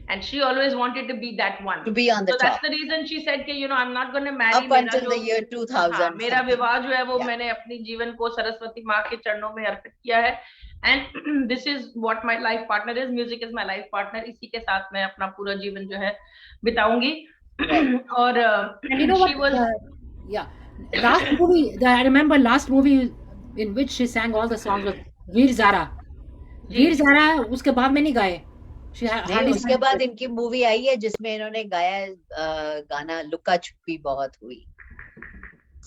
and she always wanted to be that one। to be on the So that's top the reason she said कि I'm not going to marry, up मेरा until the जो year 2000 मेरा something। विवाह जो है वो Yeah। मैंने अपनी जीवन को सरस्वती माँ के चरणों में अर्पित किया है, and this is what my life partner is, music is my life partner, इसी के साथ मैं अपना पूरा जीवन जो है बिताऊंगी। Right। और And you know what? she was Yeah, last movie. I remember last movie in which she sang all the songs was Veer Zara. Ji Veer Zara उसके बाद में नहीं गाए। She नहीं, hardly उसके sang बाद it. इनकी मूवी आई है जिसमें इन्होंने गाया गाना लुका छुपी बहुत हुई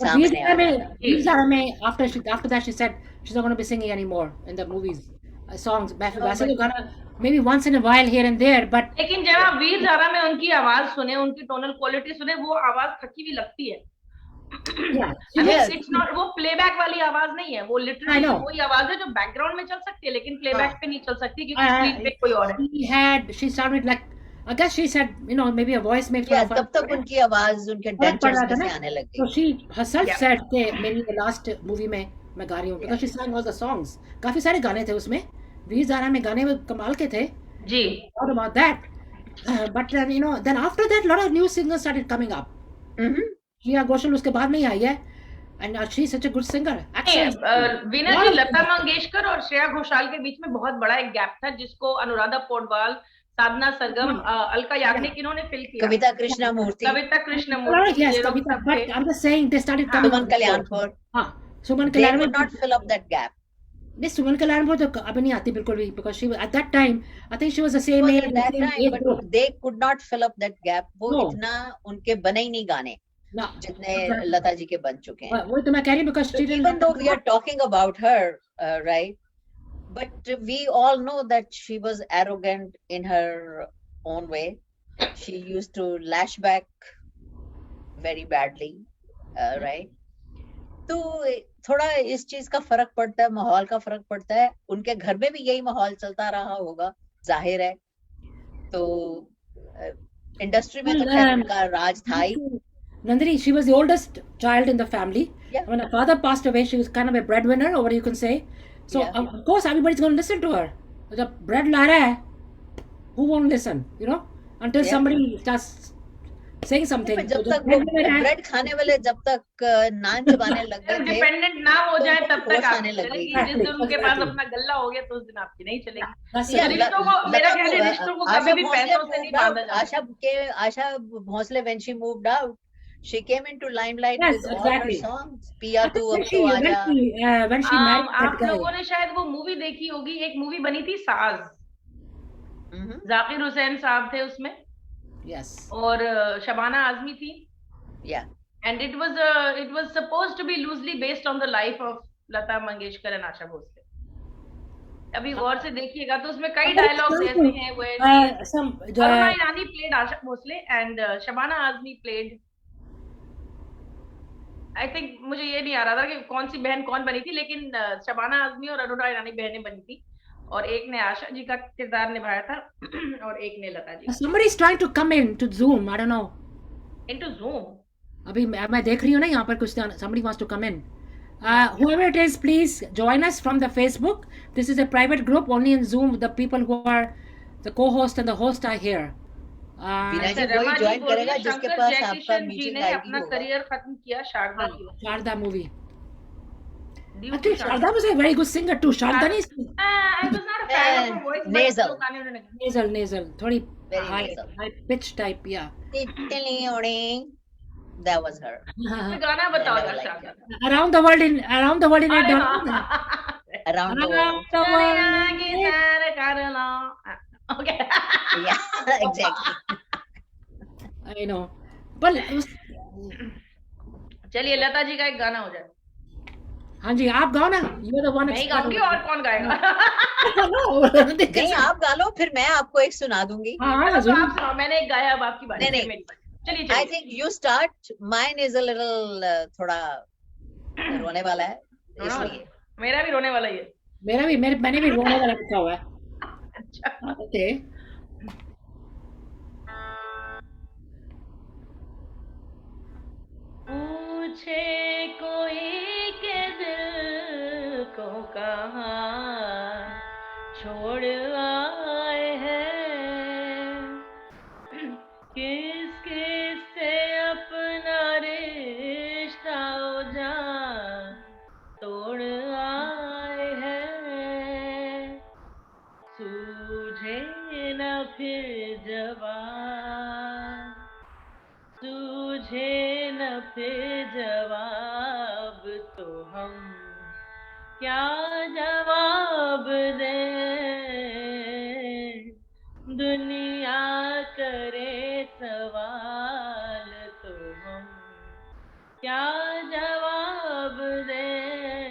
But Veer सामने Zara आया। में, Veer Zara में after that she said she's not going to be singing anymore in the movies songs. वैसे तो गाना maybe once in a while here and there, but लेकिन जब आप वीर ज़ारा में उनकी आवाज सुने, उनकी टोनल क्वालिटी सुने, वो आवाज थकी हुई लगती है। yeah, I mean, Yes। it's not, वो प्लेबैक वाली आवाज नहीं है, वो I लिटरली know. वही आवाज है जो बैकग्राउंड में चल सकती है, लेकिन प्लेबैक हाँ। पे नहीं चल सकती क्योंकि स्क्रीन पे कोई और है। she sounded like, I guess she said, maybe a voice में या थोड़ा तब तक उनकी आवाज उनके फर्क पड़ डेंचर्स रहा में था से ना। आने लग So गई। she herself Yeah। said कि maybe the last movie में मैं गा रही हूँ, because she sang all the songs. काफी सारे गाने थे उसमें। वीर ज़ारा में गाने में कमाल के थे। जी What about that? But then after that, a lot of new singers started coming up. Shreya Ghoshal उसके बाद में ही आई है, and she's such a good singer. Excellent. Veena जी, लता मंगेशकर और श्रेया घोषाल के बीच में बहुत बड़ा एक गैप था जिसको अनुराधा पौडवाल, साधना सरगम, अलका याग्निक इन्होंने फिल किया, कविता कृष्णमूर्ति, कविता कृष्णमूर्ति, Yes, ये लोग Kavita, सब but थे। I'm just saying they started coming Suman up. Kalyanpur, हाँ, सुमन they Kalyan could not fill up that gap। नहीं, सुमन कल्याणपुर तो अब नहीं आती बिल्कुल भी, because she was at that time, I think she was the She same was age, at that same time, age but group. they could not fill up that gap। वो No। इतना उनके बने ही नहीं गाने No, जितने लता जी के बन चुके हैं। वही तो मैं कह रही हूँ, because So she didn't. even though we are talking about her, right, but we all know that she was arrogant in her own way। She used to lash back very badly, right। तो थोड़ा इस चीज का फर्क पड़ता है, माहौल का फर्क पड़ता है। उनके घर में भी यही माहौल चलता रहा होगा जाहिर है। तो इंडस्ट्री में तो Well, खैर उनका राज था ही। Nandini, she was the oldest child in the family. Yeah. When her father passed away, she was kind of a breadwinner, or what you can say. So, Yeah. of course, everybody's going to listen to her. जब bread ला रहा है, who won't listen? You know, until Yeah. somebody starts saying something. पर जब तो तक जो breadwinner है, bread खाने वाले जब तक नान चबाने लग गए थे, डिपेंडेंट ना हो तो जाए उनको तब तक होश आप आने लग गई चलेगी। थी। जिस दिन उनके पास Exactly. अपना गल्ला हो गया तो उस दिन आपकी नहीं चलेगी। that's या it. रिश्तों को, मेरा ख्याल है रिश्तों को कभी भी पैसों से नहीं बांधा जा सकता। Asha Bhosle when she moved out, she came into limelight Yes, with all her exactly. songs. पिया तू When अब she, तो when आजा। she, when she married that आप guy. लोगों ने शायद वो मूवी देखी होगी, एक मूवी बनी थी साज, Mhm. जाकिर हुसैन साहब थे उसमें Yes. और शबाना आजमी थी। Yeah. And it was supposed to be loosely based on the life of Lata Mangeshkar and Asha Bhosle. अभी गौर से देखिएगा तो उसमें कई डायलॉग्स ऐसे हैं where Some Aruna Irani played Asha Bhosle and Shabana Azmi played, I think, मुझे ये नहीं आ रहा था कि कौन सी बहन कौन बनी थी, लेकिन शबाना आजमी और अरुणा ईरानी बहनें बनी थी और एक ने आशा जी का किरदार निभाया था और एक ने Lata ji somebody's trying to come in to Zoom. I don't know. into Zoom. अभी मैं देख रही हूँ ना यहाँ पर कुछ somebody wants to come in. Whoever it is, please join us from the Facebook. This is a private group only in Zoom. The people who are the co-host and the host are here. Veena जी रमा वही जी join बोलिए, करेगा जिसके शंकर पास आपका जयकिशन जी meeting ने ID अपना होगा। Career खत्म किया शारदा की वजह Sharda movie. से। Due to Actually, Sharda. Sharda was a very good singer too. Sharda is I was not a fan of her voice, but Nasal. जो गाने उन्होंने गाए। nasal, थोड़ी Very high nasal. pitch type, yeah. Tittly oring. That was her. कोई गाना बताओ I never यार liked Sharda का। Around the world in a अरे dollar. हाँ। Around the world. Around the world. आगे सैर कर लो। Okay. Yeah, exactly. I know. But चलिए लता जी का एक गाना हो जाए। हाँ जी, आप गाओ ना. You're the one. मैं ही गाऊंगी और कौन गाएगा? नहीं आप गा लो फिर मैं आपको एक सुना दूंगी। हाँ, तो जरूर. आप सुनाओ, मैंने एक गाया, अब आपकी बारी। नहीं, मेरी बारी। चलिए I चलिए। think you start. Mine is a little थोड़ा रोने वाला है रोना वाला इसलिए। है। मेरा भी रोने वाला ही है। मैंने भी रोने वाला लिखा हुआ है. अच्छा। Okay. पूछे कोई के दिल को कहाँ छोड़ आए हैं, किस किस से अपना रिश्ता जान तोड़ आए हैं, सूझे न फिर जवाब, सूझे न फिर जवाब, तो हम क्या जवाब दें, दुनिया करे सवाल, तो हम क्या जवाब दें,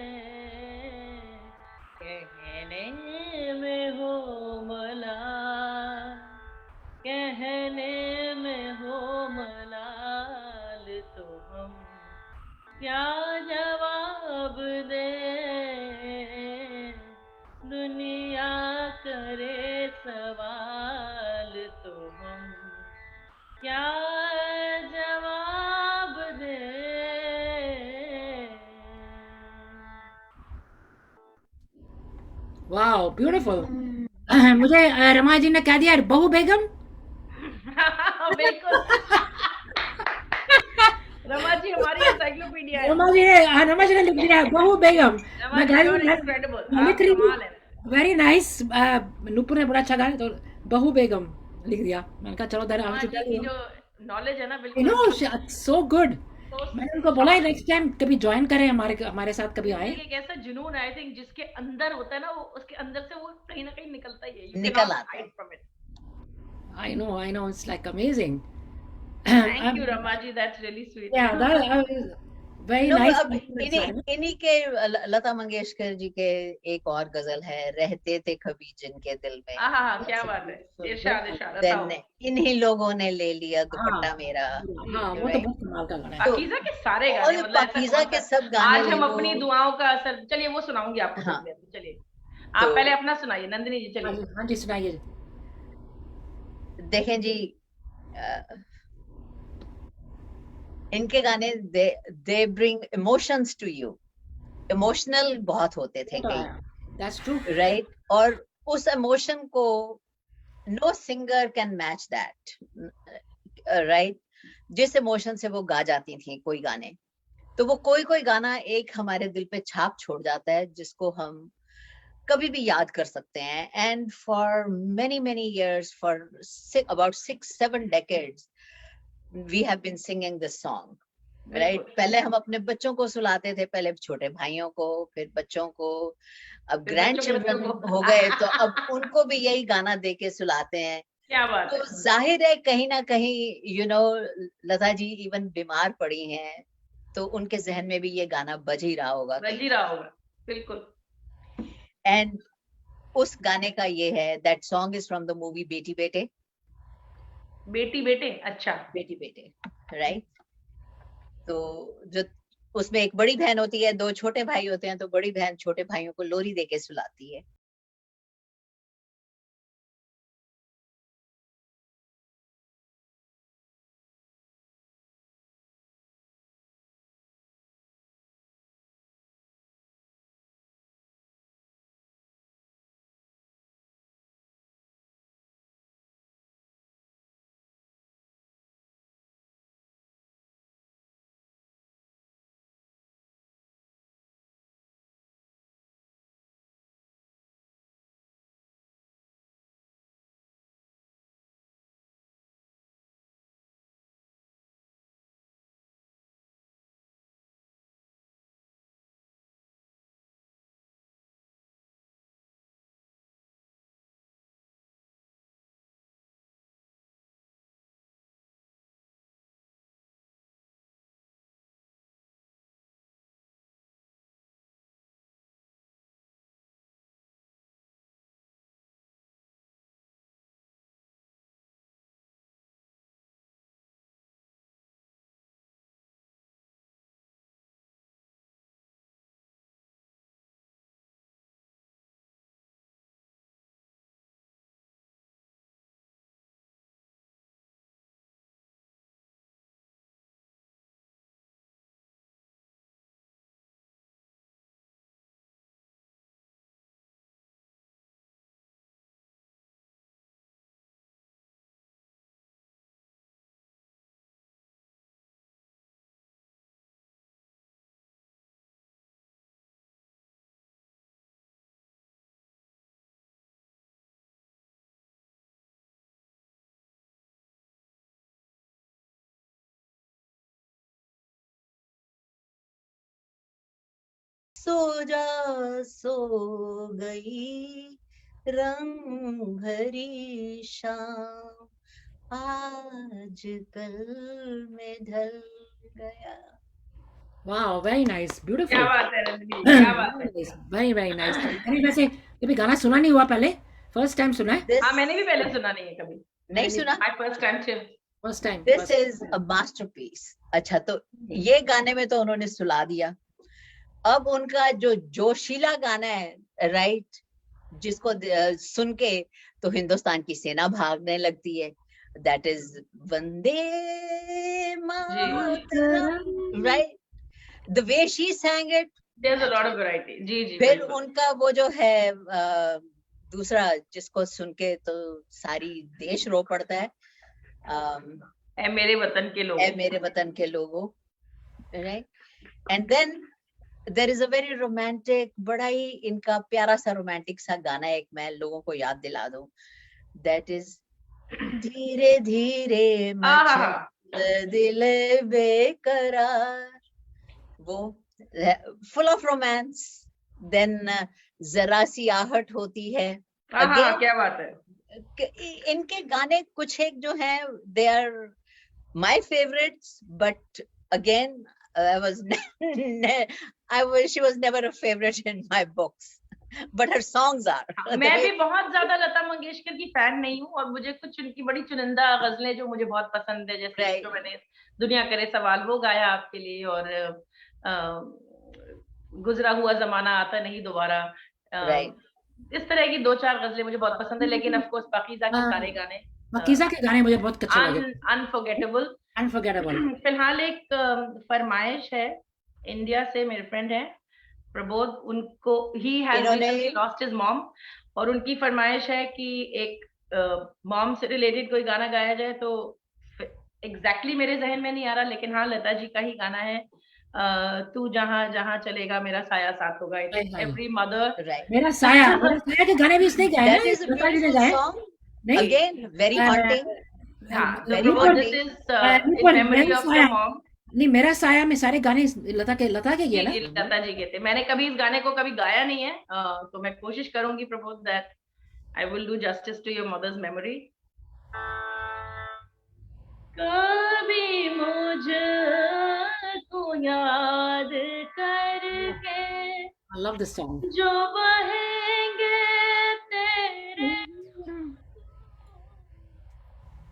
कहने में हो मलाल, कहने में हो मलाल, तो हम क्या जवाब दें, दुनिया करे सवाल, तो हम क्या जवाब दें। Wow, beautiful. मुझे रमा जी ने कह दिया बहू बेगम. बिल्कुल। रमा जी हमारी एनसाइक्लोपीडिया है। रमा जी ने लिख दिया बहू बेगम. Rama ji you're incredible। मैं लिख रही कमाल है। हूँ. Very nice. नुपुर ने बड़ा अच्छा गाया तो बहू बेगम लिख दिया. मैंने कहा चलो दर रमा हम जी की जो नॉलेज है ना, बिल्कुल। You know, so good. मैंने उनको बोला है नेक्स्ट टाइम कभी ज्वाइन करें हमारे साथ कभी आए. एक ऐसा जुनून है, आई थिंक, जिसके अंदर होता है ना, वो उसके अंदर से वो कहीं ना कहीं निकलता ही है। You निकल cannot आता है। hide from it। I know, it's like amazing. Thank you, Rama ji, that's really sweet। Yeah, that very No, nice. अब इन्हीं के लता मंगेशकर जी के एक और गजल है, रहते थे कभी जिनके दिल में। हाँ, क्या बात है। इरशाद इरशाद। Then इन्हीं लोगों ने ले लिया दुपट्टा मेरा। हाँ, वो तो बहुत कमाल का गाना है. पाकीज़ा के सारे गाने, मतलब पाकीज़ा के सब गाने आज हम ले लो। अपनी दुआओं का असर, चलिए वो सुनाऊंगी आपको। हाँ। चलिए आप पहले अपना सुनाइए नंदिनी जी। चलिए हाँ जी सुनाइए. देखें जी, इनके गाने they bring emotions to you, emotional बहुत होते थे होता कई, है, दैट्स ट्रू। राइट? और उस इमोशन को know singer can match that, right? जिस इमोशन से वो गा जाती थी कोई गाने, तो वो कोई कोई गाना एक हमारे दिल पे छाप छोड़ जाता है, जिसको हम कभी भी याद कर सकते हैं। And for many many years, for about 6-7 decades, we have been singing this song, right? बिल्कुल। पहले हम अपने बच्चों को सुलाते थे, पहले छोटे भाइयों को, फिर बच्चों को, अब फिर ग्रैंड बच्चों के बच्चों चिल्ड्रन को हो गए, तो अब उनको भी यही गाना दे के सुलाते हैं। क्या बात तो है, जाहिर है कहीं ना कहीं, लता जी इवन बीमार पड़ी हैं, तो उनके जहन में भी ये गाना बज ही रहा होगा बज कहीं ही ना रहा कहीं। होगा, बिल्कुल। एंड उस गाने का ये है, that song is from the movie बेटी बेटे, बेटी बेटे, अच्छा। बेटी बेटे, राइट? तो जो उसमें एक बड़ी बहन होती है, दो छोटे भाई होते हैं, तो बड़ी बहन छोटे भाइयों को लोरी दे के सुलाती है। सो जा सो गई रंग भरी शाम, आज कल में ढल गया। वाओ, वेरी नाइस, क्या ब्यूटीफुल। बात है रंजनी, क्या बात है। Very nice, very very nice. मैंने वैसे कभी गाना सुना नहीं हुआ पहले, फर्स्ट टाइम सुना है। हाँ, दिस मैंने भी पहले सुना नहीं है कभी। नहीं सुना? My first time too. First time, this first. Is a masterpiece. अच्छा, तो ये गाने में तो उन्होंने सुला दिया। अब उनका जो जोशीला गाना है, राइट, जिसको सुन के तो हिंदुस्तान की सेना भागने लगती है, that is Vande Mataram, right? The way she sang it, there is a lot of variety. जी जी, फिर बिल्कुल। उनका वो जो है दूसरा, जिसको सुन के तो सारी देश रो पड़ता है, अम, ए मेरे वतन के ए लोगों। मेरे वतन के लोगों, right? And then there is a very romantic, बड़ा ही इनका प्यारा सा रोमांटिक सा गाना एक मैं लोगों को याद दिला दूं, दैट इज धीरे धीरे हाँ हाँ मचल हाँ दिल बेकरार, वो फुल ऑफ रोमांस। देन जरा सी आहट होती है, हाँ हाँ, अगेन क्या बात है। इनके गाने कुछ एक जो हैं, they are my favourites, but again I was she was never a favorite in my books, but her songs are. मैं भी बहुत ज्यादा लता मंगेशकर की फैन नहीं हूँ, और मुझे कुछ उनकी बड़ी चुनिंदा गजलें जो मुझे बहुत पसंद है, जैसे Right. जो मैंने दुनिया करे सवाल वो गाया आपके लिए, और गुजरा हुआ जमाना आता नहीं दोबारा। Right. इस तरह की दो चार गजलें मुझे बहुत पसंद है, लेकिन ऑफ कोर्स पाकीज़ा के सारे गाने मकीजा के गाने मुझे बहुत अच्छे लगे, अनफॉरगेटेबल। अनफॉरगेटेबल। फिलहाल एक फरमाइश है, इंडिया से मेरे फ्रेंड है प्रबोध, उनको ही हैज इन्होंने रिसेंटली लॉस्ट हिज मॉम, और उनकी फरमाइश है कि एक मॉम से रिलेटेड कोई गाना गाया जाए। तो एग्जैक्टली मेरे जहन में नहीं आ रहा, लेकिन हाँ लता जी का ही गाना है, तू जहां जहां चलेगा मेरा साया साथ होगा। हाय हाय, एवरी मदर right. मेरा साया के गाने भी इसने गाए That ना, is a लता जी ने beautiful गाए song. नहीं? Again, very haunting. हाँ, very Prabodh, haunting. This is नहीं, इन पर मेमोरी मेरा ऑफ साया, योर मॉम। नहीं मेरा साया में सारे गाने लता के ये जी ना। जी, लता जी के थे। मैंने कभी इस गाने को कभी गाया नहीं है, तो मैं कोशिश करूंगी Prabodh that I will do justice to your mother's memory. कभी मुझको याद करके I love this song. जो बहेंगे तेरे,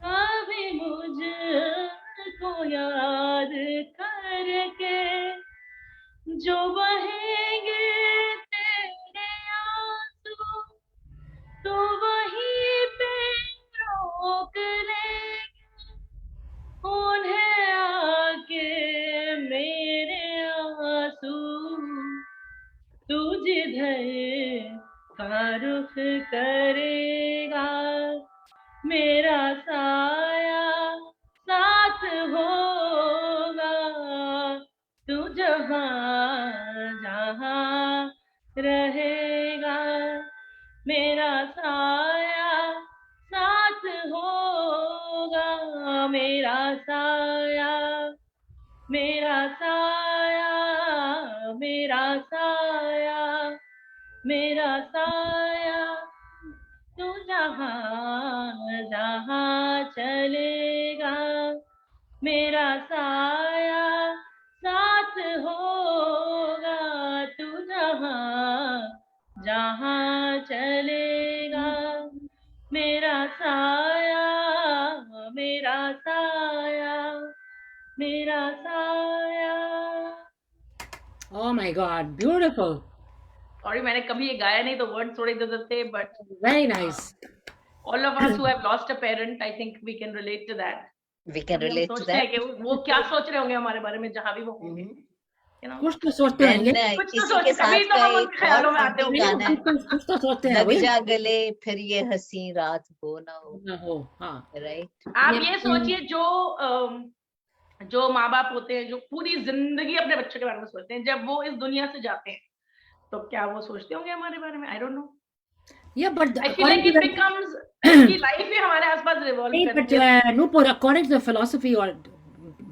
कभी मुझको याद करके जो बहेंगे तेरे आंसू, तो वहीं पे रोक लेंगे उन्हें आके मेरे आंसू। तू जिधर का रुख करेगा मेरा साया साथ होगा, तू जहाँ जहाँ रहेगा मेरा साया साथ होगा, मेरा साया, मेरा साया, मेरा साया, मेरा साया, तू जहाँ जहाँ चलेगा मेरा साया साथ होगा, तू जहाँ जहाँ चलेगा मेरा साया, मेरा साया, मेरा साया। Oh my God, beautiful. Sorry मैंने कभी ये गाया नहीं तो वर्ड थोड़े इधर थे, but Very nice. all of us who have lost a parent, I think we can relate to that. We can हम relate to सोचते हैं that. कि वो क्या सोच रहे होंगे हमारे बारे में जहाँ भी वो होंगे, you know? कुछ तो सोचते And होंगे, कुछ तो इसी सोच, के कभी साथ तो का हम एक उनके ख्यालों में और आते अंतिम होंगे। गाना है, कुछ तो सोचते हैं लग वही जा गले फिर ये हंसी रात हो ना हो, ना हो। हाँ, right? आप ये सोचिए जो माँ बाप होते हैं जो पूरी जिंदगी अपने बच्चों के बारे में सोचते हैं, जब वो इस दुनिया से जाते हैं तो क्या वो सोचते होंगे हमारे बारे में? I don't know. yeah, but I feel like according to it the becomes, उनकी लाइफ ही हमारे आसपास रिवॉल्व नहीं, करती but है। Nupur, according to the philosophy or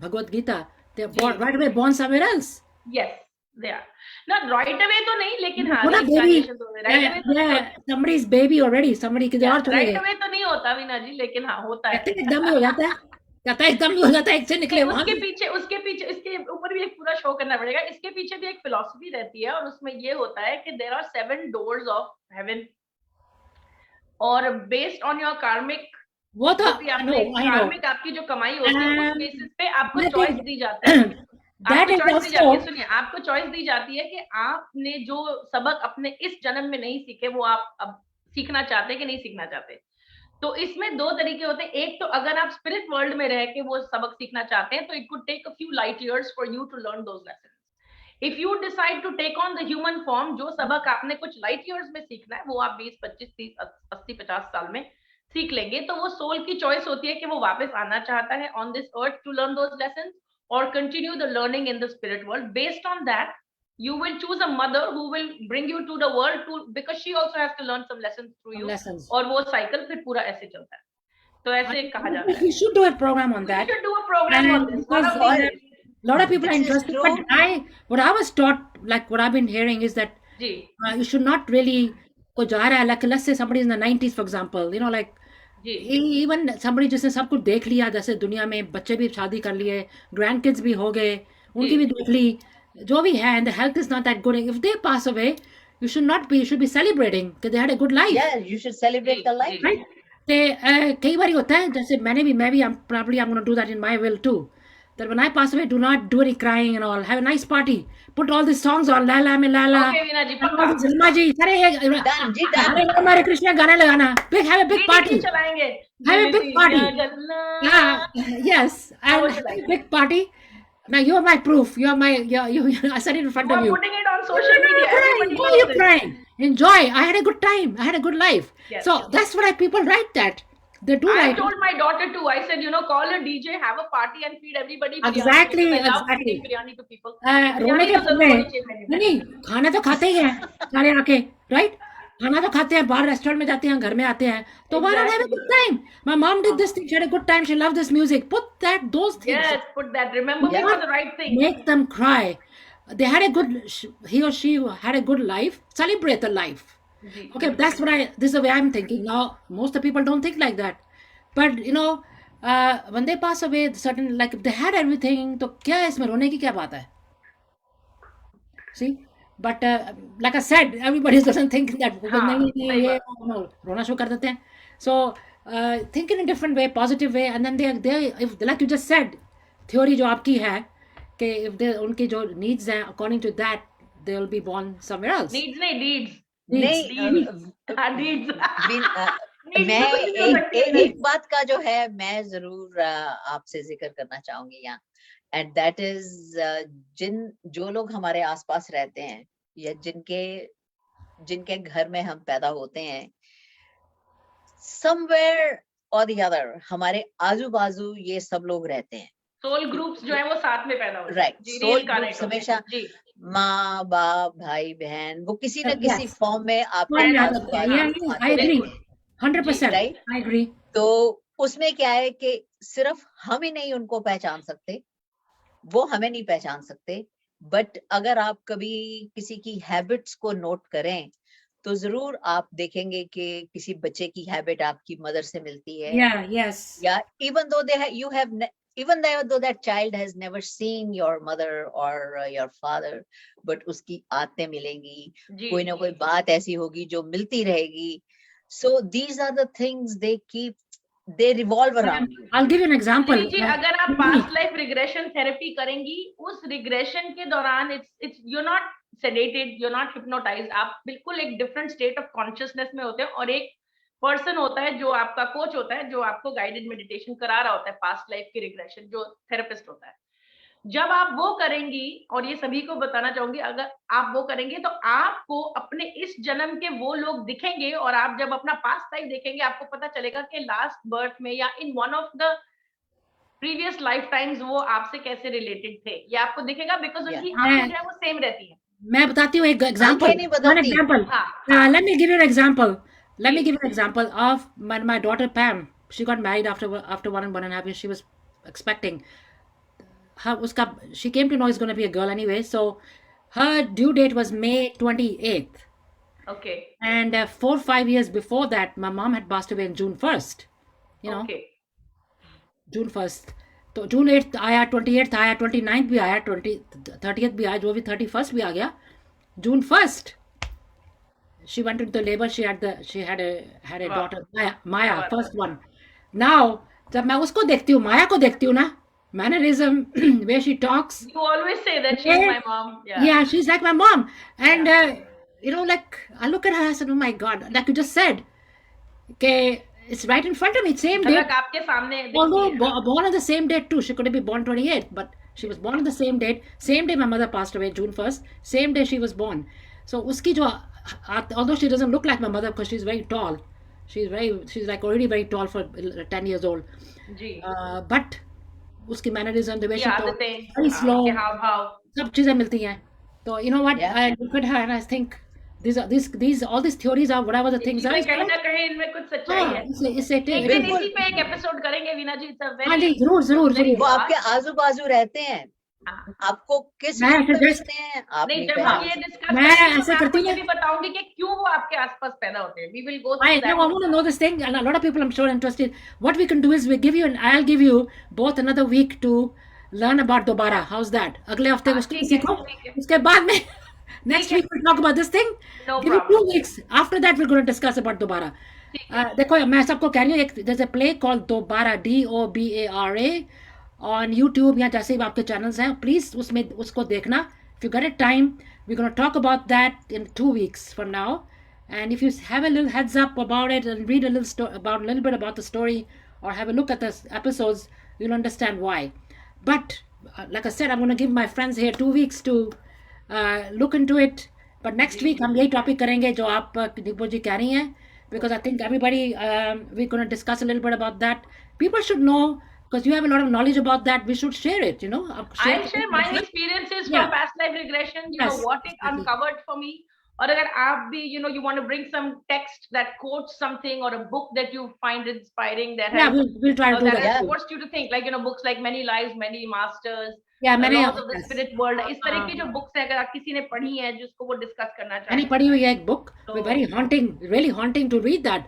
Bhagavad Gita, they are born, right away born somewhere else. Yes they are not right away तो नहीं, लेकिन हाँ What a baby, reincarnation तो राइट अवे तो नहीं yeah, somebody's baby already, somebody किसी और चले राइट गए, अवे तो नहीं होता वीना जी, लेकिन हाँ होता कहते है। हैं एकदम ही हो जाता है, कहता है एकदम ही हो जाता है, एक से निकले वहां उसके से। पीछे इसके ऊपर भी एक पूरा शो करना पड़ेगा। इसके पीछे भी एक फिलॉसफी रहती है, और उसमें ये होता है कि there are 7 doors of heaven, और बेस्ड ऑन योर कार्मिक, वो तो जो भी आपने I know. कार्मिक आपकी जो कमाई होती है उस And बेसिस पे आपको I चॉइस think दी जाती है। that आपको is चॉइस दी जाती है, also सुनिए, आपको चॉइस दी जाती है कि आपने जो सबक अपने इस जन्म में नहीं सीखे वो आप अब सीखना चाहते हैं कि नहीं सीखना चाहते। तो इसमें 2 तरीके होते हैं। एक तो अगर आप स्पिरिट वर्ल्ड में रह के वो सबक सीखना चाहते हैं तो it could take a few light years for you to learn those lessons. If you decide to take on the human form, जो सबक आपने कुछ लाइट ईयर्स में सीखना है वो आप 20, 25, 30, 80, 50 साल में सीख लेंगे। तो वो सोल की चॉइस होती है कि वो वापस आना चाहता है on this earth to learn those lessons or continue the learning in the spirit world. Based on that, you will choose a mother who will bring you to the world to, because she also has to learn some lessons through you. lessons. और वो cycle फिर पूरा ऐसे चलता है। तो ऐसे कहा जाता है। We should do a program on We that. should do a program on this. One of Because, these days. a lot of people are This is interested, true. but what I was taught, like what I've been hearing, is that ji you should not really go जा रहा है, like let's say somebody in the 90s, for example, you know, like ji even somebody जिसने सब कुछ देख लिया, जैसे दुनिया में बच्चे भी शादी कर लिए, ग्रैंड किड्स भी हो गए, उनकी भी देख ली, जो भी है, and the health is not that good. If they pass away, you should be celebrating because they had a good life, Yeah, you should celebrate the life. right? ते कई बार होता है, जैसे मैं भी I'm going to do that in my will too. that when I pass away, do not do any crying and all. Have a nice party. Put all these songs on, Lala Me Lala, okay Veena ji and all पक्का these Rama ji. Done जी, done. Hare Rama Hare Krishna गाने लगाना. Have a big DDT party. चलाएंगे Have a दिल big party. दिया गल्ला Yeah, yes, हाँ वो and have a चलाएंगे big party. Now you're my proof. You're my, I said it in front You of are you. putting it on social media. Crying. Everybody Why are you knows it. crying? Enjoy. I had a good time. I had a good life. Yes. So that's what people write that. They do I write. told my daughter too. I said, call a DJ, have a party, and feed everybody biryani. Exactly, Because I love exactly. feeding biryani to people. रोने बिरयानी के तो जरूर समय होनी चाहिए menu में. नहीं खाना तो खाते ही हैं सारे आके, राइट? खाना तो खाते हैं, बाहर रेस्टोरेंट में जाते हैं, घर में आते हैं, तो why not have a good time? My mom did this thing, she had a good time, she loved this music. Put those things. Yes, put that. Remember me Yeah. for the right thing. Make them cry. They had a good, he or she had a good life. Celebrate the life. Ji. Okay, that's what this is the way I'm thinking. Now, most of the people don't think like that. But, when they pass away, certain, like, if they had everything, तो क्या है इसमें रोने की क्या बात है? See? But, like I said, everybody doesn't think that. हाँ, नहीं, सही ये, बात. no, रोना शुरू कर देते हैं. So, think in a different way, positive way, and then if, like you just said, theory जो आपकी है, कि if उनकी जो needs हैं, according to that, they will be born somewhere else. Needs नहीं, deeds. नहीं हाँ, deeds. Needs मैं तो कुछ नहीं हो सकती है. एक बात का जो है मैं जरूर आपसे जिक्र करना चाहूंगी यहाँ, एंड दैट इज जो लोग हमारे आसपास रहते हैं या जिनके घर में हम पैदा होते हैं, समवेयर और द अदर हमारे आजू बाजू ये सब लोग रहते हैं. सोल ग्रुप्स जो है वो साथ में पैदा होते हैं. राइट, जी, सोल real connect ग्रुप्स होते हैं. हमेशा जी. माँ बाप भाई बहन वो किसी न किसी Yes. फॉर्म में आपके Fine, आजू yeah, बाजू yeah, I आते agree. हैं. 100%. Right? I agree. तो उसमें क्या है कि सिर्फ हम ही नहीं उनको पहचान सकते, वो हमें नहीं पहचान सकते, बट अगर आप कभी किसी की हैबिट्स को नोट करें तो जरूर आप देखेंगे कि किसी बच्चे की हैबिट आपकी मदर से मिलती है, Yeah, yes. या even though that child has never seen your mother or your father, but उसकी आदतें मिलेंगी, जी, कोई ना जी. कोई बात ऐसी होगी जो मिलती रहेगी. So these are the things they revolve around you. I'll give you an example. जी, अगर आप पास्ट लाइफ रिग्रेशन थेरेपी करेंगी, उस रिग्रेशन के दौरान it's you not sedated, you not hypnotized, आप बिल्कुल एक डिफरेंट स्टेट ऑफ कॉन्शियसनेस में होते हैं, और एक पर्सन होता है जो आपका कोच होता है, जो आपको गाइडेड मेडिटेशन करा रहा होता है पास्ट लाइफ की रिग्रेशन, जो थेरेपिस्ट होता है. जब आप वो करेंगी, और ये सभी को बताना चाहूंगी, अगर आप वो करेंगे तो आपको अपने इस जन्म के वो लोग दिखेंगे, और आप जब अपना पास्ट लाइफ देखेंगे आपको पता चलेगा कि लास्ट बर्थ में या in one of the previous life times वो आपसे कैसे रिलेटेड थे, ये आपको दिखेगा, बिकॉज उनकी आंखें जो है वो सेम रहती है. मैं बताती हूँ एक एग्जांपल. आंखें नहीं बदलती. example. हाँ. Let me give you an example. Let me give you an example of my daughter Pam. She got married after 1.5 years. She was expecting. She came to know it's going to be a girl anyway. So her due date was May 28th. Okay. And 4 or 5 years before that, my mom had passed away on June 1st. Okay. June 1st. तो June 8th आया, 28th आया, 29th भी आया, 30th भी आया, जो भी 31st भी आ गया. June 1st, she went into labor. She had a Wow. daughter, Maya, Wow. first one. Now जब मैं उसको देखती हूँ, माया को देखती हूँ ना, mannerism, where she talks, You always say that she's Yeah. my mom. Yeah. yeah, she's like my mom. And like I look at her, I said, oh my God, like you just said, okay, it's right in front of me, same date. झलक आपके सामने Although दिखती है. born on the same date too, she could have been born 28th, but she was born on the same date. Same day my mother passed away, June 1st. Same day she was born. So uski jo, although she doesn't look like my mother because she's very tall, she's like already very tall for 10 years old. Ji. But uski mannerism, the way ये she talks, आदतें, very slow, आपके हाव भाव. सब चीजें मिलती हैं. So you know what? Yeah. I look at her and I think all these theories are whatever the things are. इसमें कहीं ना कहीं इनमें कुछ सच्चाई है. इससे एक दिन इसी पे एक एपिसोड करेंगे वीना जी. It's a हाँ जी, very जरूर. वो आपके आजू बाजू रहते हैं, हाँ. आपको किस मैं रूप में suggest- मिलते हैं आप नहीं, नहीं जब पहचान हम ये सकते. डिस्कस मैं करेंगे तो ऐसे मैं करती आपको ये हूँ। भी बताऊंगी कि क्यों वो आपके आसपास पैदा होते हैं. We will go I through that. want to know this thing, and a lot of people I'm sure are interested. What we can do is I'll give you both another week to learn about Dobara. How's that? अगले हफ्ते हाँ, उसको ठीक है, सीखो. ठीक है. उसके बाद में next week we'll talk about this thing. No Give you problem. 2 weeks. After that we're going to discuss about Dobara. देखो मैं सबको कह रही हूँ, there's a play called Dobara, Dobara, on YouTube या जैसे भी आपके channels हैं, please उसमें उसको देखना. If you get a time, we're going to talk about that in 2 weeks from now. And if you have a little heads up about it and read a little bit about the story or have a look at the episodes, you'll understand why. But like I said, I'm going to give my friends here 2 weeks to look into it. But next week हम यही topic करेंगे जो आप दीपो जी कह रही हैं, because I think everybody we're going to discuss a little bit about that. People should know, because you have a lot of knowledge about that. We should share it. I'll share my experiences Yeah. from past life regression. Yes, What it exactly. uncovered for me. Or अगर आप भी you want to bring some text that quotes something or a book that you find inspiring that Yeah, has we'll try to do that that. has too. forced you to think, like books like Many Lives, Many Masters, Yeah, many Laws of the yes. Spirit World. इस तरह की जो books है, अगर आप किसी ने पढ़ी है जिसको वो discuss करना मैंने चाहे. पढ़ी हुई है एक book, So- very haunting, really haunting to read that.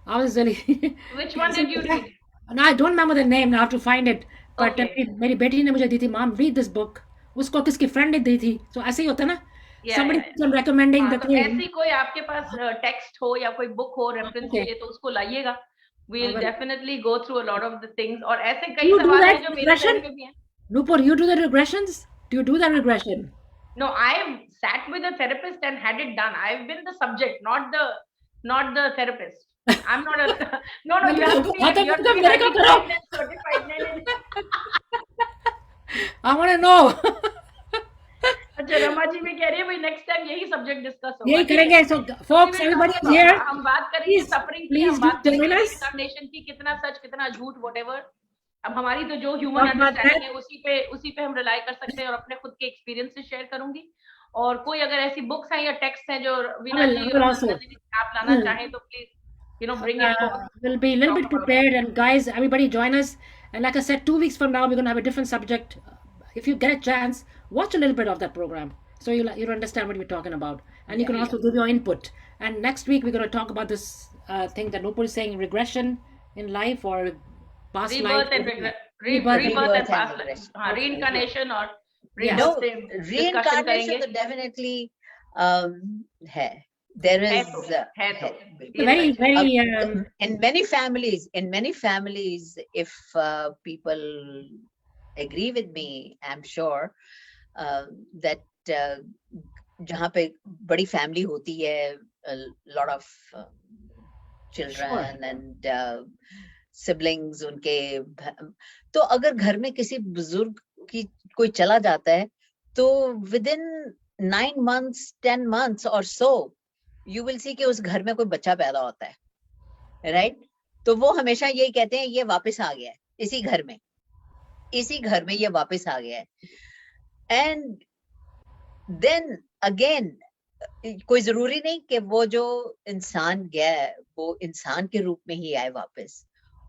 I was really. Which one did you read? No, I don't remember the name. I have to find it. But Okay. मेरी बेटी ने मुझे दी थी, Mom, read this book. उसको किसकी friend ने दी थी. So ऐसे ही होता है ना. Yeah, Somebody yeah, keeps on recommending हाँ, the तो thing. ऐसी कोई आपके पास टेक्स्ट हो या कोई बुक हो रेफरेंस के Okay. लिए तो उसको लाइएगा. We'll well- definitely go through a lot of the things. और ऐसे कई You do सवाल हैं that जो मेरे regression? जहन में भी हैं. Nupur, you do the regressions? Do you do that regression? No, I've sat with a therapist and had it done. I've been the subject, not the therapist. I'm not a no. You have to be, you have to be highly trained and certified. नहीं. I want to know. अच्छा, रमा जी में कह रही है भाई next time यही subject discuss होगा. यही करेंगे. So, folks, everybody is here. हम बात करेंगे Please, सफरिंग की, please हम do बात करेंगे join us. reincarnation की, कितना सच कितना झूठ whatever. अब हमारी तो जो ह्यूमन बहुत बात अंडरस्टैंडिंग है उसी पे हम रिलाई कर सकते हैं और अपने खुद के एक्सपीरियंस से शेयर करूंगी. और कोई अगर ऐसी बुक्स हैं या टेक्स्ट हैं जो वीना I जी will और also. नंदिनी जी आप लाना चाहें तो please bring it forth. We'll be a little bit prepared, and guys, everybody join us. And like I said, 2 weeks from now, we're going to have a different subject. If you get a chance, watch a little bit of that program, so you'll understand what we're talking about, and you can also give your input. And next week, we're going to talk about this thing that Nupur is saying, regression in life or past Rebirth life. and Rebirth. rebirth and and past life. regression. हाँ, reincarnation और Yeah. No, rebirth से discussion reincarnation करेंगे. तो definitely है. There is है तो. बिल्कुल. Very, very. In many families, if people agree with me, I'm sure that जहाँ पे बड़ी family होती है, a lot of children and siblings उनके, तो अगर घर में किसी बुजुर्ग की कोई चला जाता है तो within 9 months, 10 months or so, you will see कि उस घर में कोई बच्चा पैदा होता है, right? तो वो हमेशा यही कहते हैं ये वापस आ गया है इसी घर में ये वापस आ गया है. And then again, कोई जरूरी नहीं कि वो जो इंसान गया है वो इंसान के रूप में ही आए वापस.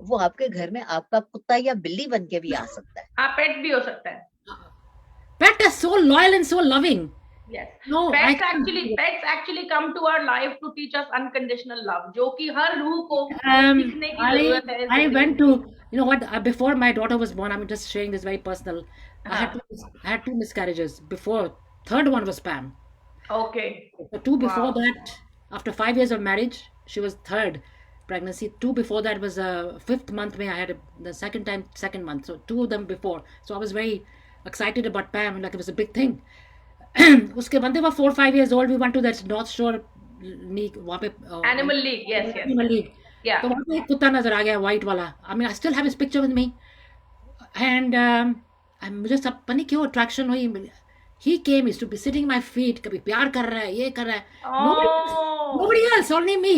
वो आपके घर में आपका कुत्ता या बिल्ली बन के भी आ सकता है. हाँ, पेट भी हो सकता है. Pet is so loyal and so loving. Yes. No, Pets actually come to our life to teach us unconditional love, जो कि हर रूह को सीखने की जरूरत है. I went to, you know what, before my daughter was born, I'm just sharing this very personal. I had two miscarriages before. Third one was Pam. Okay. The two before Wow. that, after 5 years of marriage, she was third pregnancy. Two before that was 5th month where I had the second month. So 2 of them before. So I was very excited about Pam, like it was a big thing. उसके बंदे were 4-5 years old. We went to that North Shore league, वहाँ पे Animal League, yes. Animal League. Yeah. तो वहाँ पे एक कुत्ता नजर आ गया, white वाला. I mean, I still have his picture with me. And मुझे सब पता नहीं क्यों attraction हुई. He came, he used to be sitting at my feet. कभी प्यार कर रहा है, ये कर रहा है. Nobody else, only me.